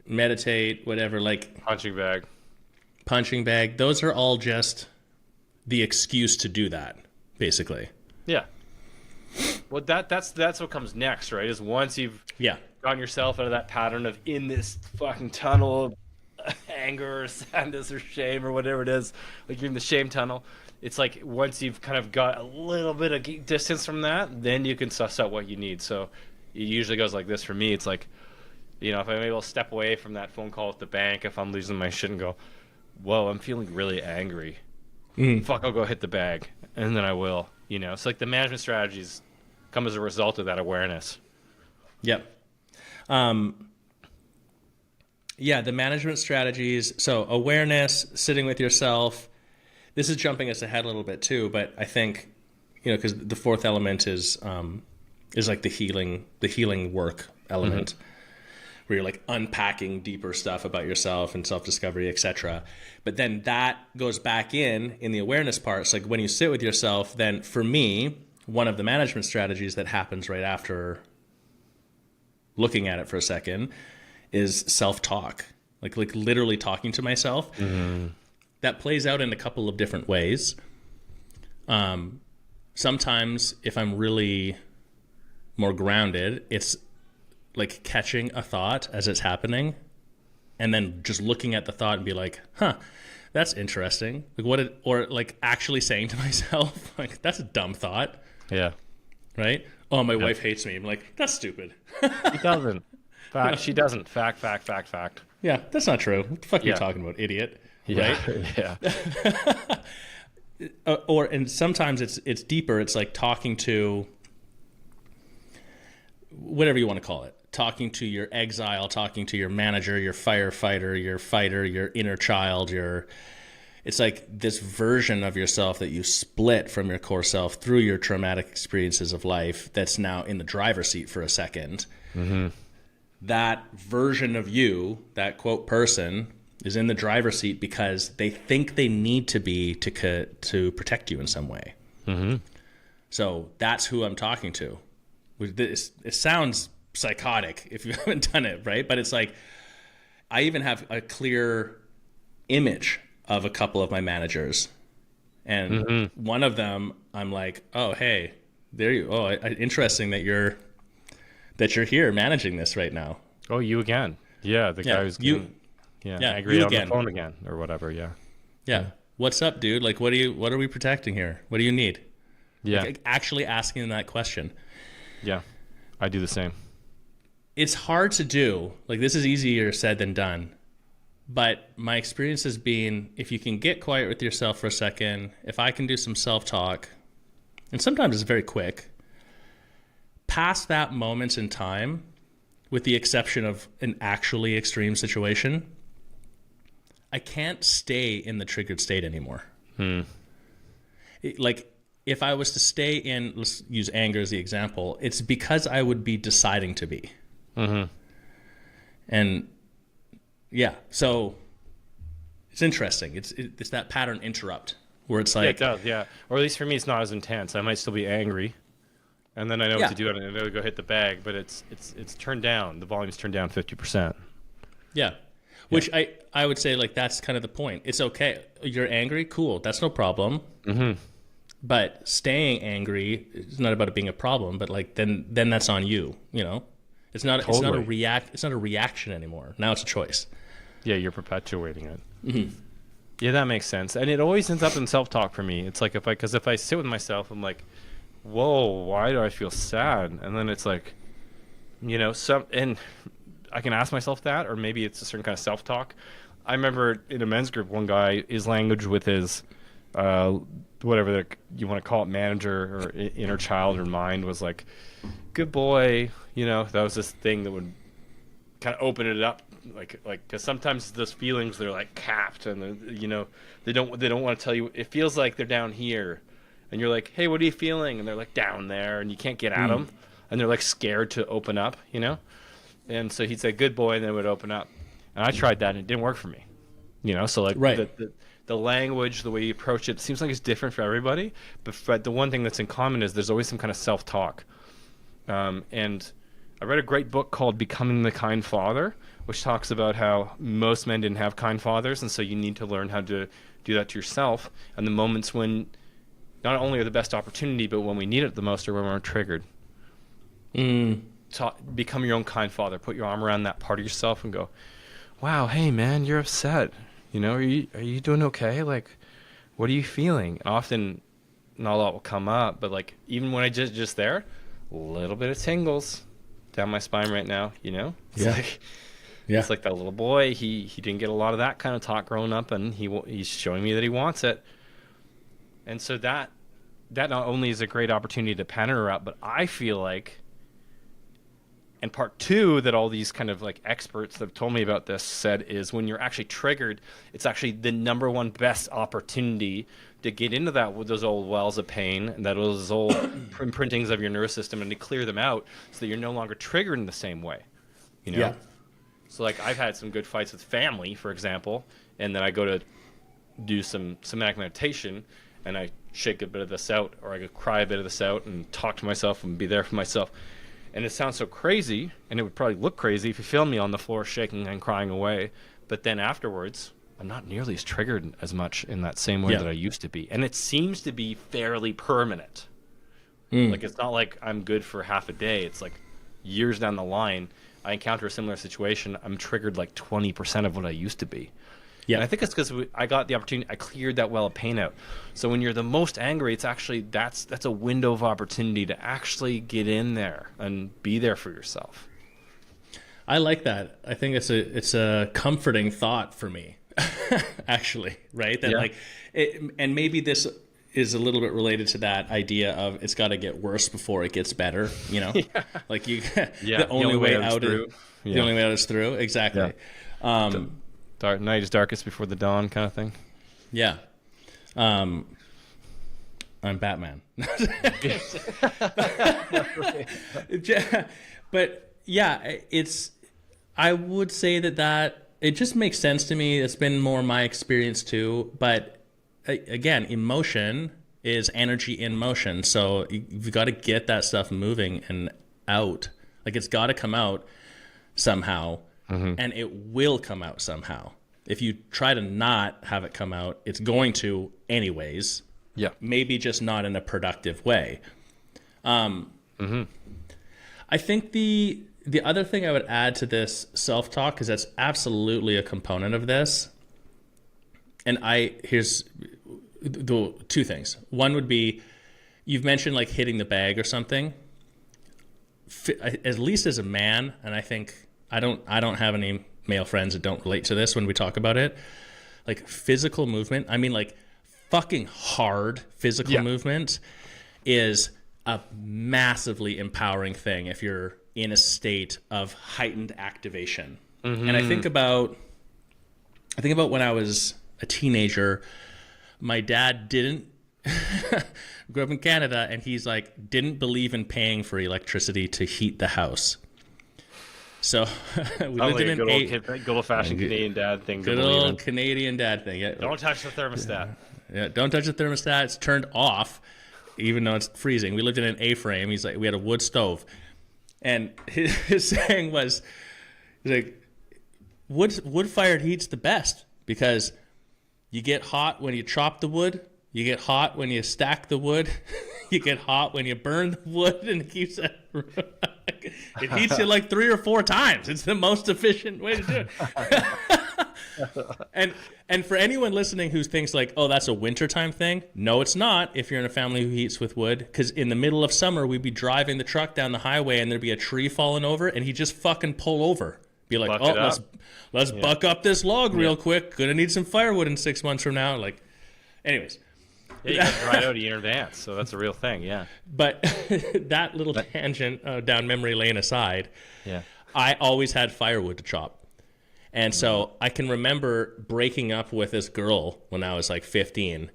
meditate, whatever, like punching bag, those are all just the excuse to do that, basically. Yeah. Well, that's what comes next, right? Is once you've gotten yourself out of that pattern of in this fucking tunnel of anger or sadness or shame or whatever it is, like you're in the shame tunnel, it's like once you've kind of got a little bit of distance from that, then you can suss out what you need. So it usually goes like this for me. It's like, if I'm able to step away from that phone call with the bank, if I'm losing my shit and go, whoa, I'm feeling really angry. Fuck, I'll go hit the bag. And then I will, It's like the management strategies come as a result of that awareness. Yep. Yeah, the management strategies. So awareness, sitting with yourself. This is jumping us ahead a little bit too, but I think, because the fourth element is like the healing work element, where you're like unpacking deeper stuff about yourself and self-discovery, etc. But then that goes back in the awareness part. So like when you sit with yourself, then for me, one of the management strategies that happens right after looking at it for a second is self-talk, like literally talking to myself. That plays out in a couple of different ways. Sometimes if I'm really more grounded, it's like catching a thought as it's happening and then just looking at the thought and be like, huh, that's interesting. Like or like actually saying to myself, like, that's a dumb thought. Yeah. Right? Oh, my wife hates me. I'm like, that's stupid. She doesn't. Fact. She doesn't. Fact. Yeah, that's not true. What the fuck are you Yeah. talking about, idiot? Yeah. Right? Yeah. And sometimes it's deeper. It's like talking to whatever you want to call it. Talking to your exile, talking to your manager, your firefighter, your fighter, your inner child, it's like this version of yourself that you split from your core self through your traumatic experiences of life that's now in the driver's seat for a second. Mm-hmm. That version of you, that quote person, is in the driver's seat because they think they need to be to protect you in some way. Mm-hmm. So that's who I'm talking to. It sounds psychotic if you haven't done it, right? But it's like I even have a clear image of a couple of my managers, and one of them I'm like, oh hey, there you. Oh, interesting that you're here managing this right now. Oh, you again? Yeah, the guy who's angry you on again. the phone again or whatever. Yeah. What's up, dude? Like, what are we protecting here? What do you need? Yeah. Like, actually asking that question. Yeah, I do the same. It's hard to do. Like, this is easier said than done. But my experience has been, if you can get quiet with yourself for a second, if I can do some self-talk, and sometimes it's very quick, past that moment in time, with the exception of an actually extreme situation, I can't stay in the triggered state anymore. Like, if I was to stay in, let's use anger as the example, it's because I would be deciding to be. Mm-hmm. And yeah, so it's interesting. It's that pattern interrupt where it's like, Yeah, it does, yeah. Or at least for me, it's not as intense. I might still be angry, and then I know what to do, and I go hit the bag. But it's turned down. The volume's turned down 50%. yeah. Which I would say, like, that's kind of the point. It's okay. You're angry, cool. That's no problem. Mm-hmm. But staying angry is not about it being a problem. But like then that's on you. You know, it's not Totally. It's not a reaction anymore. Now it's a choice. Yeah, you're perpetuating it. Mm-hmm. Yeah, that makes sense. And it always ends up in self-talk for me. It's like if I sit with myself, I'm like, whoa, why do I feel sad? And then it's like, and I can ask myself that, or maybe it's a certain kind of self-talk. I remember in a men's group, one guy, his language with his, whatever you want to call it, manager or inner child or mind was like, good boy. That was this thing that would kind of open it up. Like, because sometimes those feelings, they're like capped, and they don't want to tell you. It feels like they're down here, and you're like, hey, what are you feeling? And they're like down there, and you can't get at them, and they're like scared to open up, And so he'd say, good boy, and then it would open up. And I tried that, and it didn't work for me, So like the language, the way you approach it seems like it's different for everybody. But the one thing that's in common is there's always some kind of self-talk. And I read a great book called Becoming the Kind Father, which talks about how most men didn't have kind fathers, and so you need to learn how to do that to yourself. And the moments when not only are the best opportunity, but when we need it the most are when we're triggered. Become your own kind father. Put your arm around that part of yourself and go, wow, hey, man, you're upset. Are you doing okay? Like, what are you feeling? Often not a lot will come up, but like even when I just there, a little bit of tingles down my spine right now, It's like that little boy. He didn't get a lot of that kind of talk growing up, and he's showing me that he wants it. And so that not only is a great opportunity to pan her up, but I feel like, and part two that all these kind of like experts that have told me about this said is when you're actually triggered, it's actually the number one best opportunity to get into that with those old wells of pain and those old imprintings of your nervous system, and to clear them out so that you're no longer triggered in the same way. Yeah. So like I've had some good fights with family, for example, and then I go to do some somatic meditation, and I shake a bit of this out, or I could cry a bit of this out and talk to myself and be there for myself. And it sounds so crazy, and it would probably look crazy if you filmed me on the floor shaking and crying away. But then afterwards, I'm not nearly as triggered as much in that same way that I used to be. And it seems to be fairly permanent. Like, it's not like I'm good for half a day. It's like years down the line, I encounter a similar situation, I'm triggered like 20% of what I used to be. Yeah. And I think it's because I got the opportunity, I cleared that well of pain out. So when you're the most angry, it's actually, that's a window of opportunity to actually get in there and be there for yourself. I like that. I think it's a comforting thought for me, actually, right? That like, and maybe this is a little bit related to that idea of it's got to get worse before it gets better, you know? Like the only way out is through. The only way out is through. Exactly. Yeah. Night is darkest before the dawn kind of thing. Yeah. I'm Batman. But yeah, I would say that it just makes sense to me. It's been more my experience too. But again, emotion is energy in motion. So you've got to get that stuff moving and out. Like it's got to come out somehow. And it will come out somehow. If you try to not have it come out, it's going to anyways. Yeah. Maybe just not in a productive way. I think the other thing I would add to this self-talk, because that's absolutely a component of this. And here's the two things. One would be, you've mentioned like hitting the bag or something. At least as a man, and I think I don't have any male friends that don't relate to this when we talk about it. Like physical movement, I mean like fucking hard physical movement is a massively empowering thing if you're in a state of heightened activation. And I think about when I was a teenager, my dad didn't grew up in Canada, and he's like didn't believe in paying for electricity to heat the house. So we lived in an good old-fashioned Canadian dad thing. Good old Canadian dad thing. Yeah. Don't touch the thermostat. Yeah, don't touch the thermostat. It's turned off, even though it's freezing. We lived in an A-frame. He's like, we had a wood stove, and his saying was, he's like, wood-fired heat's the best because you get hot when you chop the wood, you get hot when you stack the wood, you get hot when you burn the wood, and it keeps it. It heats you like 3 or 4 times. It's the most efficient way to do it. And for anyone listening who thinks like, oh, that's a wintertime thing, no, it's not if you're in a family who heats with wood. Because in the middle of summer, we'd be driving the truck down the highway and there'd be a tree falling over, and he'd just fucking pull over. Be like, let's buck up this log real quick. Gonna need some firewood in 6 months from now. Like, anyways. Yeah, you get dried out in advance, so that's a real thing, yeah. But that little tangent down memory lane aside, yeah, I always had firewood to chop. And so I can remember breaking up with this girl when I was like 15,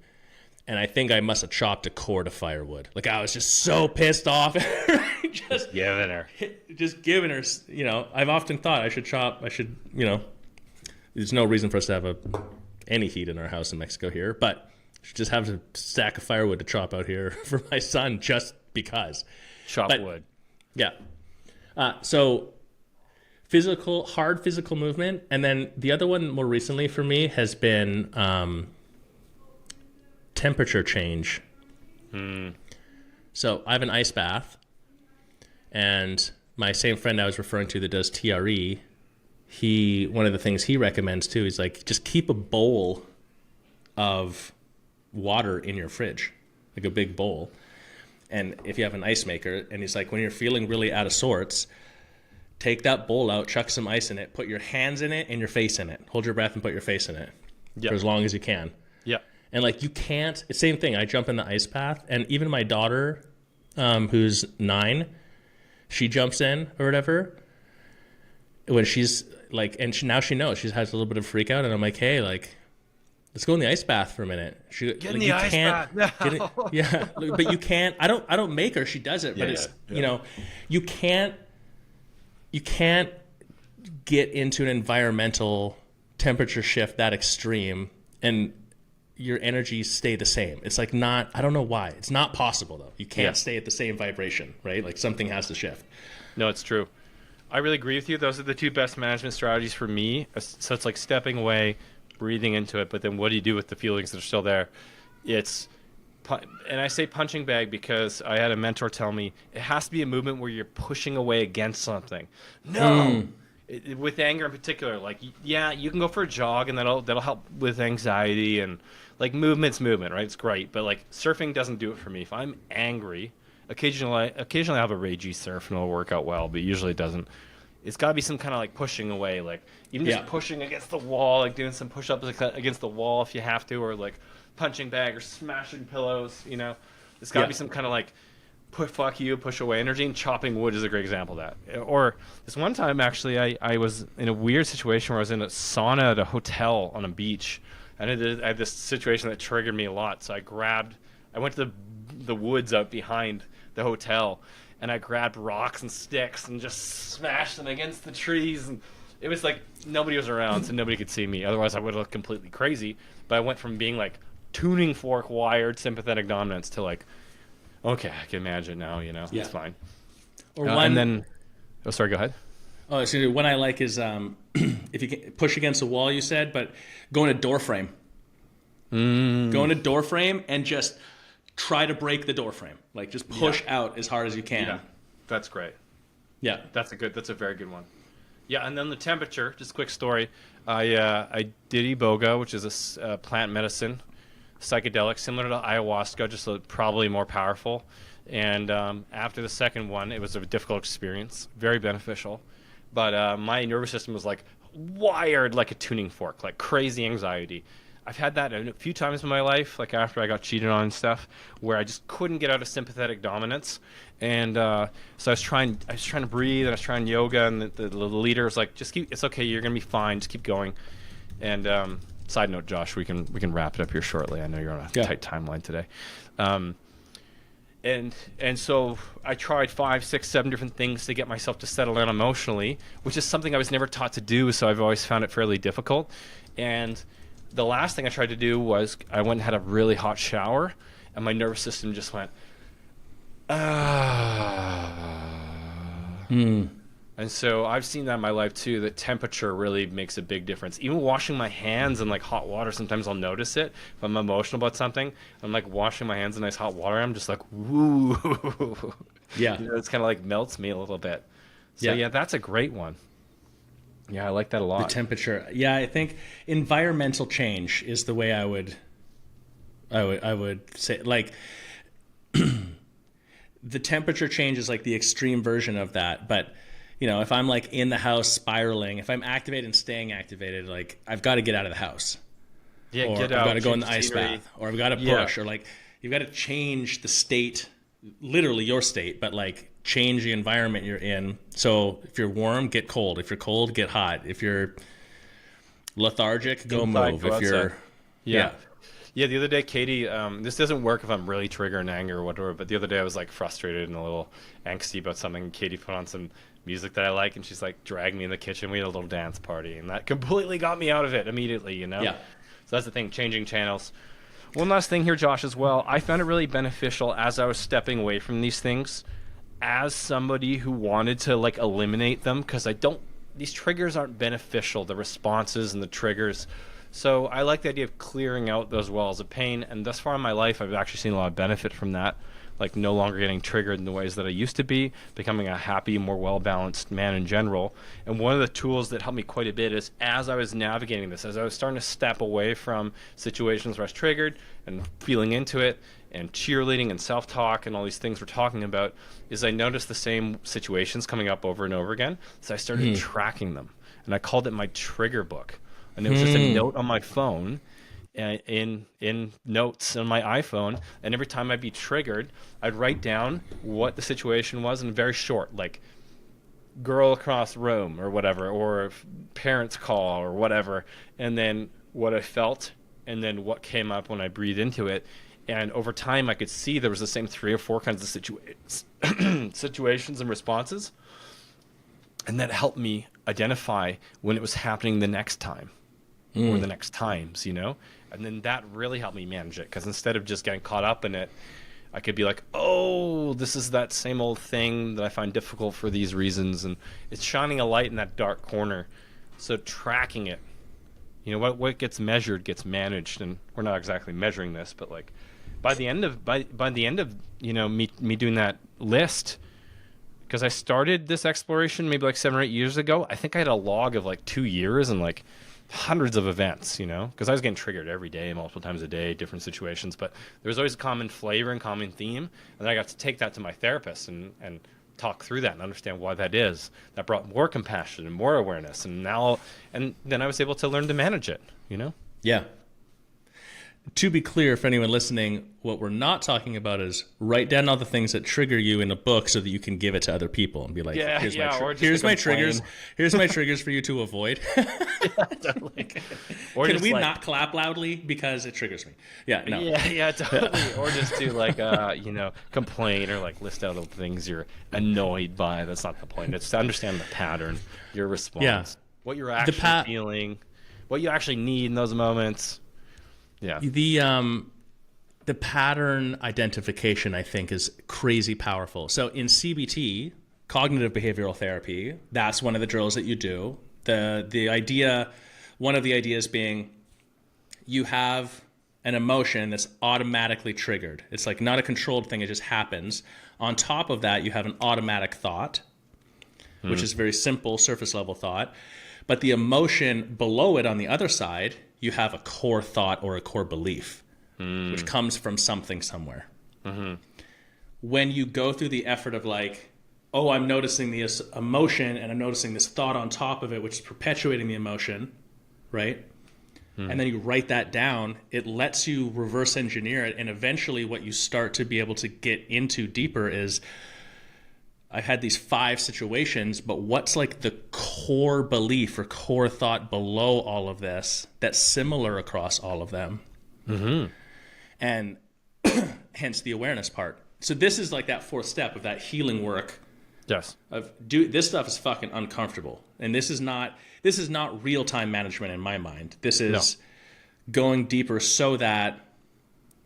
and I think I must have chopped a cord of firewood. Like I was just so pissed off. just giving her, you know, I've often thought I should, you know, there's no reason for us to have any heat in our house in Mexico here, but just have a stack of firewood to chop out here for my son just because. Wood. Yeah. So hard physical movement. And then the other one more recently for me has been temperature change. So I have an ice bath, and my same friend I was referring to that does TRE, one of the things he recommends too, is like just keep a bowl of water in your fridge, like a big bowl. And if you have an ice maker, and he's like, when you're feeling really out of sorts, take that bowl out, chuck some ice in it, put your hands in it and your face in it. Hold your breath and put your face in it for as long as you can. Yeah. And like you can't, it's the same thing. I jump in the ice bath, and even my daughter, who's 9, she jumps in or whatever. When she's like, and now she knows, she has a little bit of freak out, and I'm like, hey, like, let's go in the ice bath for a minute. Get in the ice bath. No. Yeah, but you can't. I don't make her. She does it, but it's you know, you can't get into an environmental temperature shift that extreme and your energies stay the same. It's like not. I don't know why. It's not possible though. You can't stay at the same vibration, right? Like something has to shift. No, it's true. I really agree with you. Those are the 2 best management strategies for me. So it's like stepping away, breathing into it, but then what do you do with the feelings that are still there? It's and I say punching bag because I had a mentor tell me it has to be a movement where you're pushing away against something. No. With anger in particular, like, yeah, you can go for a jog and that'll help with anxiety, and like movement's movement, right? It's great, but like surfing doesn't do it for me. If I'm angry, occasionally I have a ragey surf and it'll work out well, but usually it doesn't. It's got to be some kind of like pushing away, like even just pushing against the wall, like doing some push-ups against the wall if you have to, or like punching bag or smashing pillows. It's got to be some kind of like push away energy, and chopping wood is a great example of that. Or this one time, actually, I was in a weird situation where I was in a sauna at a hotel on a beach, and I had this situation that triggered me a lot. So I went to the woods out behind the hotel, and I grabbed rocks and sticks and just smashed them against the trees. And it was like nobody was around, so nobody could see me. Otherwise, I would have looked completely crazy. But I went from being like tuning fork wired sympathetic dominance to like, okay, I can imagine now, it's fine. Or and then, sorry, go ahead. Oh, so one I like is if you can push against the wall, you said, but go in a door frame. Go in a door frame and just try to break the door frame. Like just push out as hard as you can. Yeah, that's great. Yeah, that's a very good one. Yeah, and then the temperature. Just a quick story. I did iboga, which is a plant medicine, psychedelic, similar to ayahuasca, just probably more powerful. And after the second one, it was a difficult experience, very beneficial. But my nervous system was like wired like a tuning fork, like crazy anxiety. I've had that a few times in my life, like after I got cheated on and stuff, where I just couldn't get out of sympathetic dominance. And so I was trying to breathe, and I was trying yoga, and the leader was like, it's okay, you're going to be fine, just keep going. And side note, Josh, we can wrap it up here shortly. I know you're on a tight timeline today. And so I tried 5, 6, 7 different things to get myself to settle down emotionally, which is something I was never taught to do, so I've always found it fairly difficult. And the last thing I tried to do was I went and had a really hot shower, and my nervous system just went, And so I've seen that in my life too, that temperature really makes a big difference. Even washing my hands in like hot water, sometimes I'll notice it. If I'm emotional about something, I'm like washing my hands in nice hot water, I'm just like, woo. Yeah. It's kind of like melts me a little bit. So yeah, that's a great one. Yeah, I like that a lot. The temperature. Yeah, I think environmental change is the way I would say, like, the temperature change is like the extreme version of that. But, if I'm like in the house spiraling, if I'm activated and staying activated, like I've got to get out of the house. Yeah, or get I've out. got to go in the ice bath, or I've got to push, or like you've got to change the state, literally your state, but like change the environment you're in. So if you're warm, get cold. If you're cold, get hot. If you're lethargic, go move. If you're Yeah, the other day, Katie, this doesn't work if I'm really triggered and angry or whatever, but the other day I was like frustrated and a little angsty about something, and Katie put on some music that I like, and she's like dragged me in the kitchen. We had a little dance party, and that completely got me out of it immediately, Yeah. So that's the thing, changing channels. One last thing here, Josh, as well. I found it really beneficial as I was stepping away from these things, as somebody who wanted to like eliminate them, because these triggers aren't beneficial, the responses and the triggers. So I like the idea of clearing out those wells of pain, and thus far in my life, I've actually seen a lot of benefit from that, like no longer getting triggered in the ways that I used to be, becoming a happy, more well-balanced man in general. And one of the tools that helped me quite a bit is as I was navigating this, as I was starting to step away from situations where I was triggered and feeling into it, and cheerleading and self-talk and all these things we're talking about, is I noticed the same situations coming up over and over again. So I started tracking them, and I called it my trigger book. And it was just a note on my phone, in notes on my iPhone. And every time I'd be triggered, I'd write down what the situation was, and very short, like girl across the room or whatever, or parents call or whatever. And then what I felt, and then what came up when I breathed into it. And over time, I could see there was the same 3 or 4 kinds of situations and responses. And that helped me identify when it was happening the next time. Or the next times, and then that really helped me manage it, because instead of just getting caught up in it, I could be like, oh, this is that same old thing that I find difficult for these reasons, and it's shining a light in that dark corner. So tracking it, what gets measured gets managed, and we're not exactly measuring this, but by the end of me doing that list, because I started this exploration maybe like 7 or 8 years ago. I think I had a log of like 2 years and like hundreds of events, because I was getting triggered every day, multiple times a day, different situations. But there was always a common flavor and common theme, and I got to take that to my therapist and talk through that and understand why that is. That brought more compassion and more awareness, and then I was able to learn to manage it. Yeah. To be clear, for anyone listening, what we're not talking about is write down all the things that trigger you in a book so that you can give it to other people and be like, here's my triggers. Here's my triggers for you to avoid. Totally. Can we not clap loudly because it triggers me? Yeah, no. Yeah, totally. Or just to complain or like list out the things you're annoyed by. That's not the point. It's to understand the pattern, your response, what you're actually feeling, what you actually need in those moments. Yeah. The pattern identification, I think, is crazy powerful. So in CBT, cognitive behavioral therapy, that's one of the drills that you do. The idea, one of the ideas being, you have an emotion that's automatically triggered. It's like not a controlled thing; it just happens. On top of that, you have an automatic thought, which is very simple, surface level thought. But the emotion below it on the other side, you have a core thought or a core belief, which comes from something somewhere. When you go through the effort of like, oh, I'm noticing this emotion and I'm noticing this thought on top of it, which is perpetuating the emotion, right? And then you write that down, it lets you reverse engineer it. And eventually what you start to be able to get into deeper is, I had these 5 situations, but what's like the core belief or core thought below all of this that's similar across all of them? And hence the awareness part. So this is like that 4th step of that healing work. Yes. This stuff is fucking uncomfortable. And this is not real-time management in my mind. This is going deeper so that,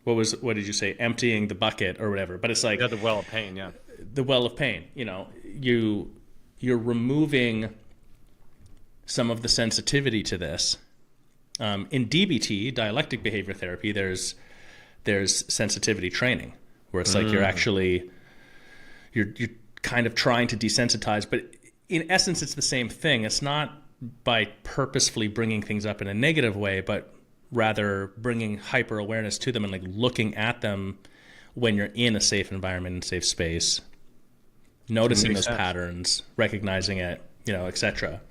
what did you say? Emptying the bucket or whatever. But it's like the well of pain, yeah. The well of pain, you're removing some of the sensitivity to this. In DBT, dialectic behavior therapy, there's sensitivity training where it's like you're kind of trying to desensitize, but in essence, it's the same thing. It's not by purposefully bringing things up in a negative way, but rather bringing hyper awareness to them and like looking at them when you're in a safe environment and safe space, noticing those patterns, recognizing it, etc.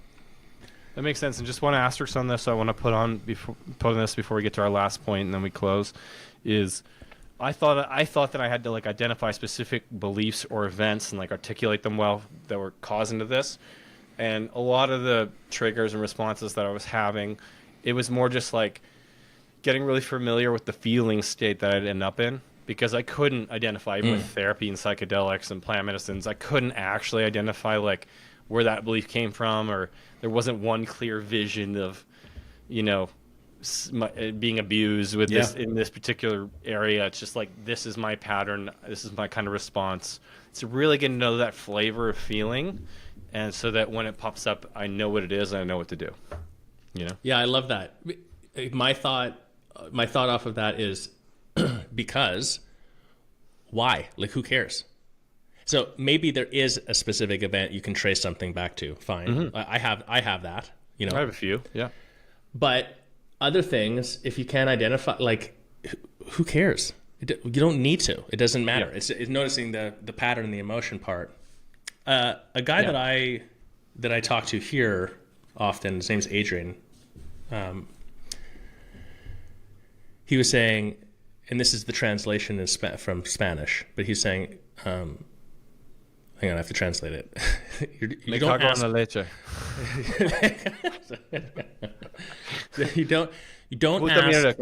That makes sense. And just one asterisk on this, I want to put on this before we get to our last point, and then we close. Is I thought that I had to like identify specific beliefs or events and like articulate them well that were causing to this. And a lot of the triggers and responses that I was having, it was more just like getting really familiar with the feeling state that I'd end up in. Because I couldn't identify, even with therapy and psychedelics and plant medicines, I couldn't actually identify like where that belief came from, or there wasn't one clear vision of, being abused with this in this particular area. It's just like, this is my pattern, this is my kind of response. It's really getting to know that flavor of feeling, and so that when it pops up, I know what it is and I know what to do. Yeah, I love that. My thought off of that is, because why? Like, who cares? So maybe there is a specific event you can trace something back to. Fine. I have that, I have a few. Yeah. But other things, if you can't identify, like, who cares? You don't need to. It doesn't matter. Yeah. It's noticing the pattern and the emotion part. A guy that I talk to here often, his name's Adrian. He was saying, and this is the translation from Spanish, but he's saying, hang on, I have to translate it. you don't ask. you don't ask.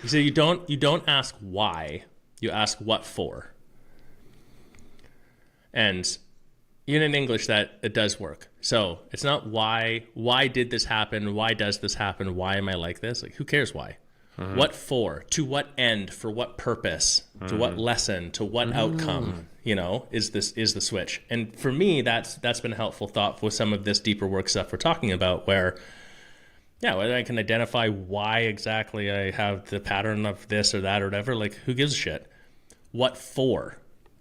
So you don't ask why, you ask what for. And in English that it does work. So it's not why did this happen? Why does this happen? Why am I like this? Like, who cares why? What for? To what end? For what purpose? To what lesson? To what outcome? Is the switch? And for me, that's been a helpful thought with some of this deeper work stuff we're talking about, where Yeah, whether I can identify why exactly I have the pattern of this or that or whatever, like, who gives a shit? What for?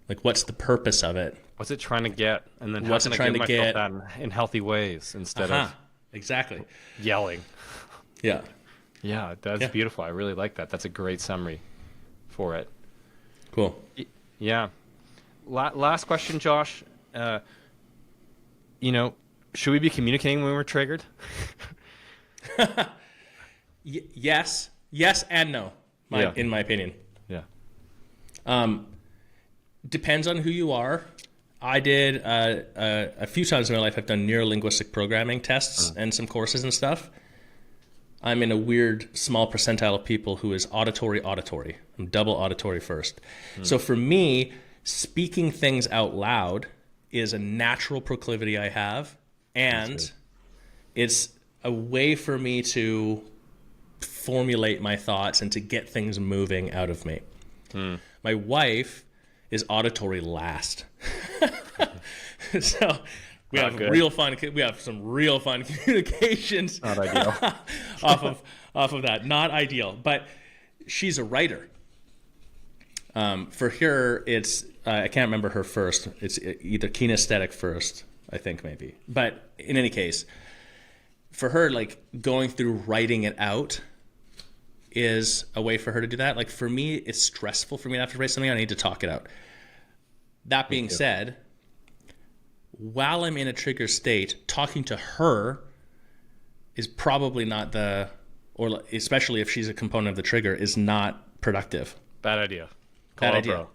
Like, what's the purpose of it? What's it trying to get? And then how What's can it I trying give to myself get? that in healthy ways instead of Exactly. yelling? Yeah. Yeah, that's Yeah. beautiful. I really like that. That's a great summary for it. Cool. Yeah. Last question, Josh. Should we be communicating when we're triggered? Yes and no, in my opinion. Yeah. Depends on who you are. I did a few times in my life. I've done neuro-linguistic programming tests and some courses and stuff. I'm in a weird small percentile of people who is auditory. I'm double auditory first. So for me, speaking things out loud is a natural proclivity I have, and it's a way for me to formulate my thoughts and to get things moving out of me. My wife is auditory last. So we have some real fun communications. Not ideal. off of that. Not ideal, but she's a writer. For her, it's I can't remember her first. It's either kinesthetic first, I think maybe. But in any case, for her, like, going through writing it out is a way for her to do that. Like, for me, it's stressful for me to have to write something. I need to talk it out. That being said, while I'm in a trigger state, talking to her is probably not or especially if she's a component of the trigger, is not productive. Bad idea. Bad idea. Bro.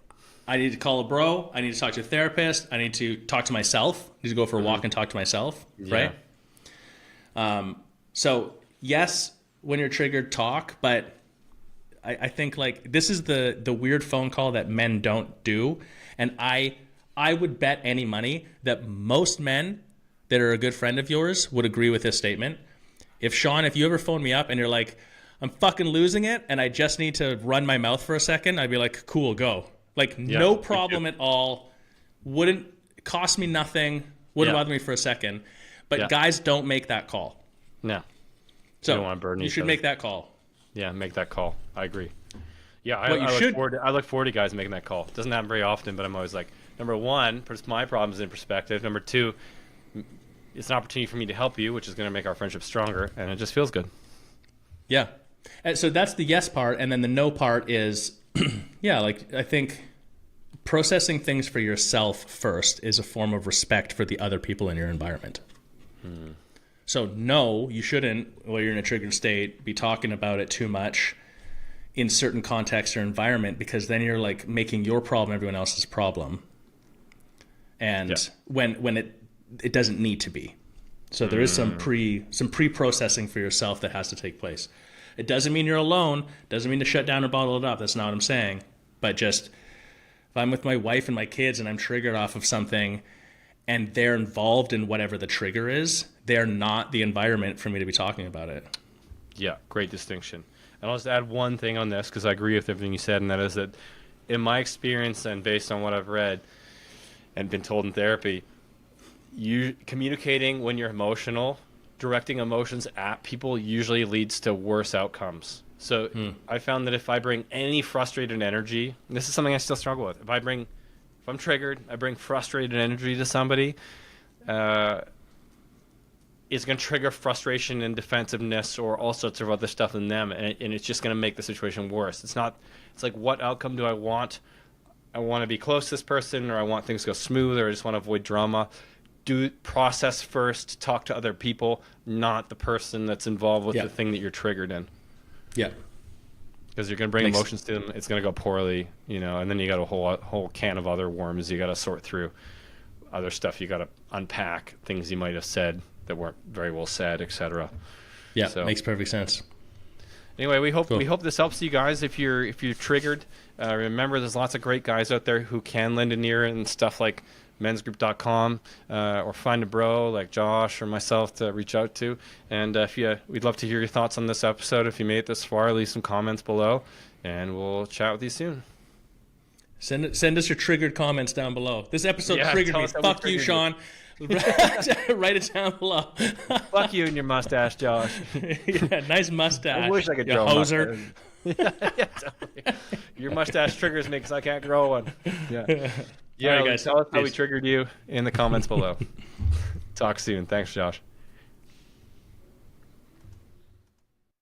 I need to call a bro. I need to talk to a therapist. I need to talk to myself. I need to go for a walk and talk to myself. Yeah. Right? So yes, when you're triggered, talk, but I think, like, this is the weird phone call that men don't do. And I would bet any money that most men that are a good friend of yours would agree with this statement. If you ever phone me up and you're like, I'm fucking losing it and I just need to run my mouth for a second, I'd be like, cool, go. Like, no problem at all. Wouldn't cost me nothing. Wouldn't bother me for a second. But guys don't make that call. No. So you don't want to burn you should make that call. Yeah, make that call. I agree. Yeah, I look forward to guys making that call. It doesn't happen very often, but I'm always like, number one, puts my problems in perspective. Number two, it's an opportunity for me to help you, which is going to make our friendship stronger, and it just feels good. Yeah. And so that's the yes part, and then the no part is, like, I think processing things for yourself first is a form of respect for the other people in your environment. So no, you shouldn't, while you're in a triggered state, be talking about it too much in certain contexts or environment, because then you're, like, making your problem everyone else's problem. And when it doesn't need to be. So there is some pre-processing for yourself that has to take place. It doesn't mean you're alone. Doesn't mean to shut down or bottle it up. That's not what I'm saying. But just, if I'm with my wife and my kids and I'm triggered off of something and they're involved in whatever the trigger is, they're not the environment for me to be talking about it. Yeah, great distinction. And I'll just add one thing on this, because I agree with everything you said, and that is that in my experience and based on what I've read and been told in therapy, you communicating when you're emotional, directing emotions at people usually leads to worse outcomes. So I found that if I bring any frustrated energy, and this is something I still struggle with. If I'm triggered, I bring frustrated energy to somebody, it's going to trigger frustration and defensiveness or all sorts of other stuff in them, and it's just going to make the situation worse. It's like, what outcome do I want? I want to be close to this person, or I want things to go smooth, or I just want to avoid drama. Do process first, talk to other people, not the person that's involved with the thing that you're triggered in. Yeah. Because you're going to bring emotions to them, it's going to go poorly, and then you got a whole can of other worms you got to sort through, other stuff you got to unpack, things you might have said that weren't very well said, etc. Yeah, so makes perfect sense. Anyway, we hope this helps you guys if you're triggered. Remember, there's lots of great guys out there who can lend an ear and stuff like mensgroup.com, or find a bro like Josh or myself to reach out to. And we'd love to hear your thoughts on this episode. If you made it this far, leave some comments below, and we'll chat with you soon. Send us your triggered comments down below. This episode triggered me. Fuck you, Sean. Write it down below. Fuck you and your mustache, Josh. Yeah, nice mustache. I wish I could you grow a hoser. mustache. Yeah, totally. Your mustache triggers me because I can't grow one. Yeah. Yeah, All right, guys. tell us how we Peace. triggered you in the comments below. Talk soon. Thanks, Josh.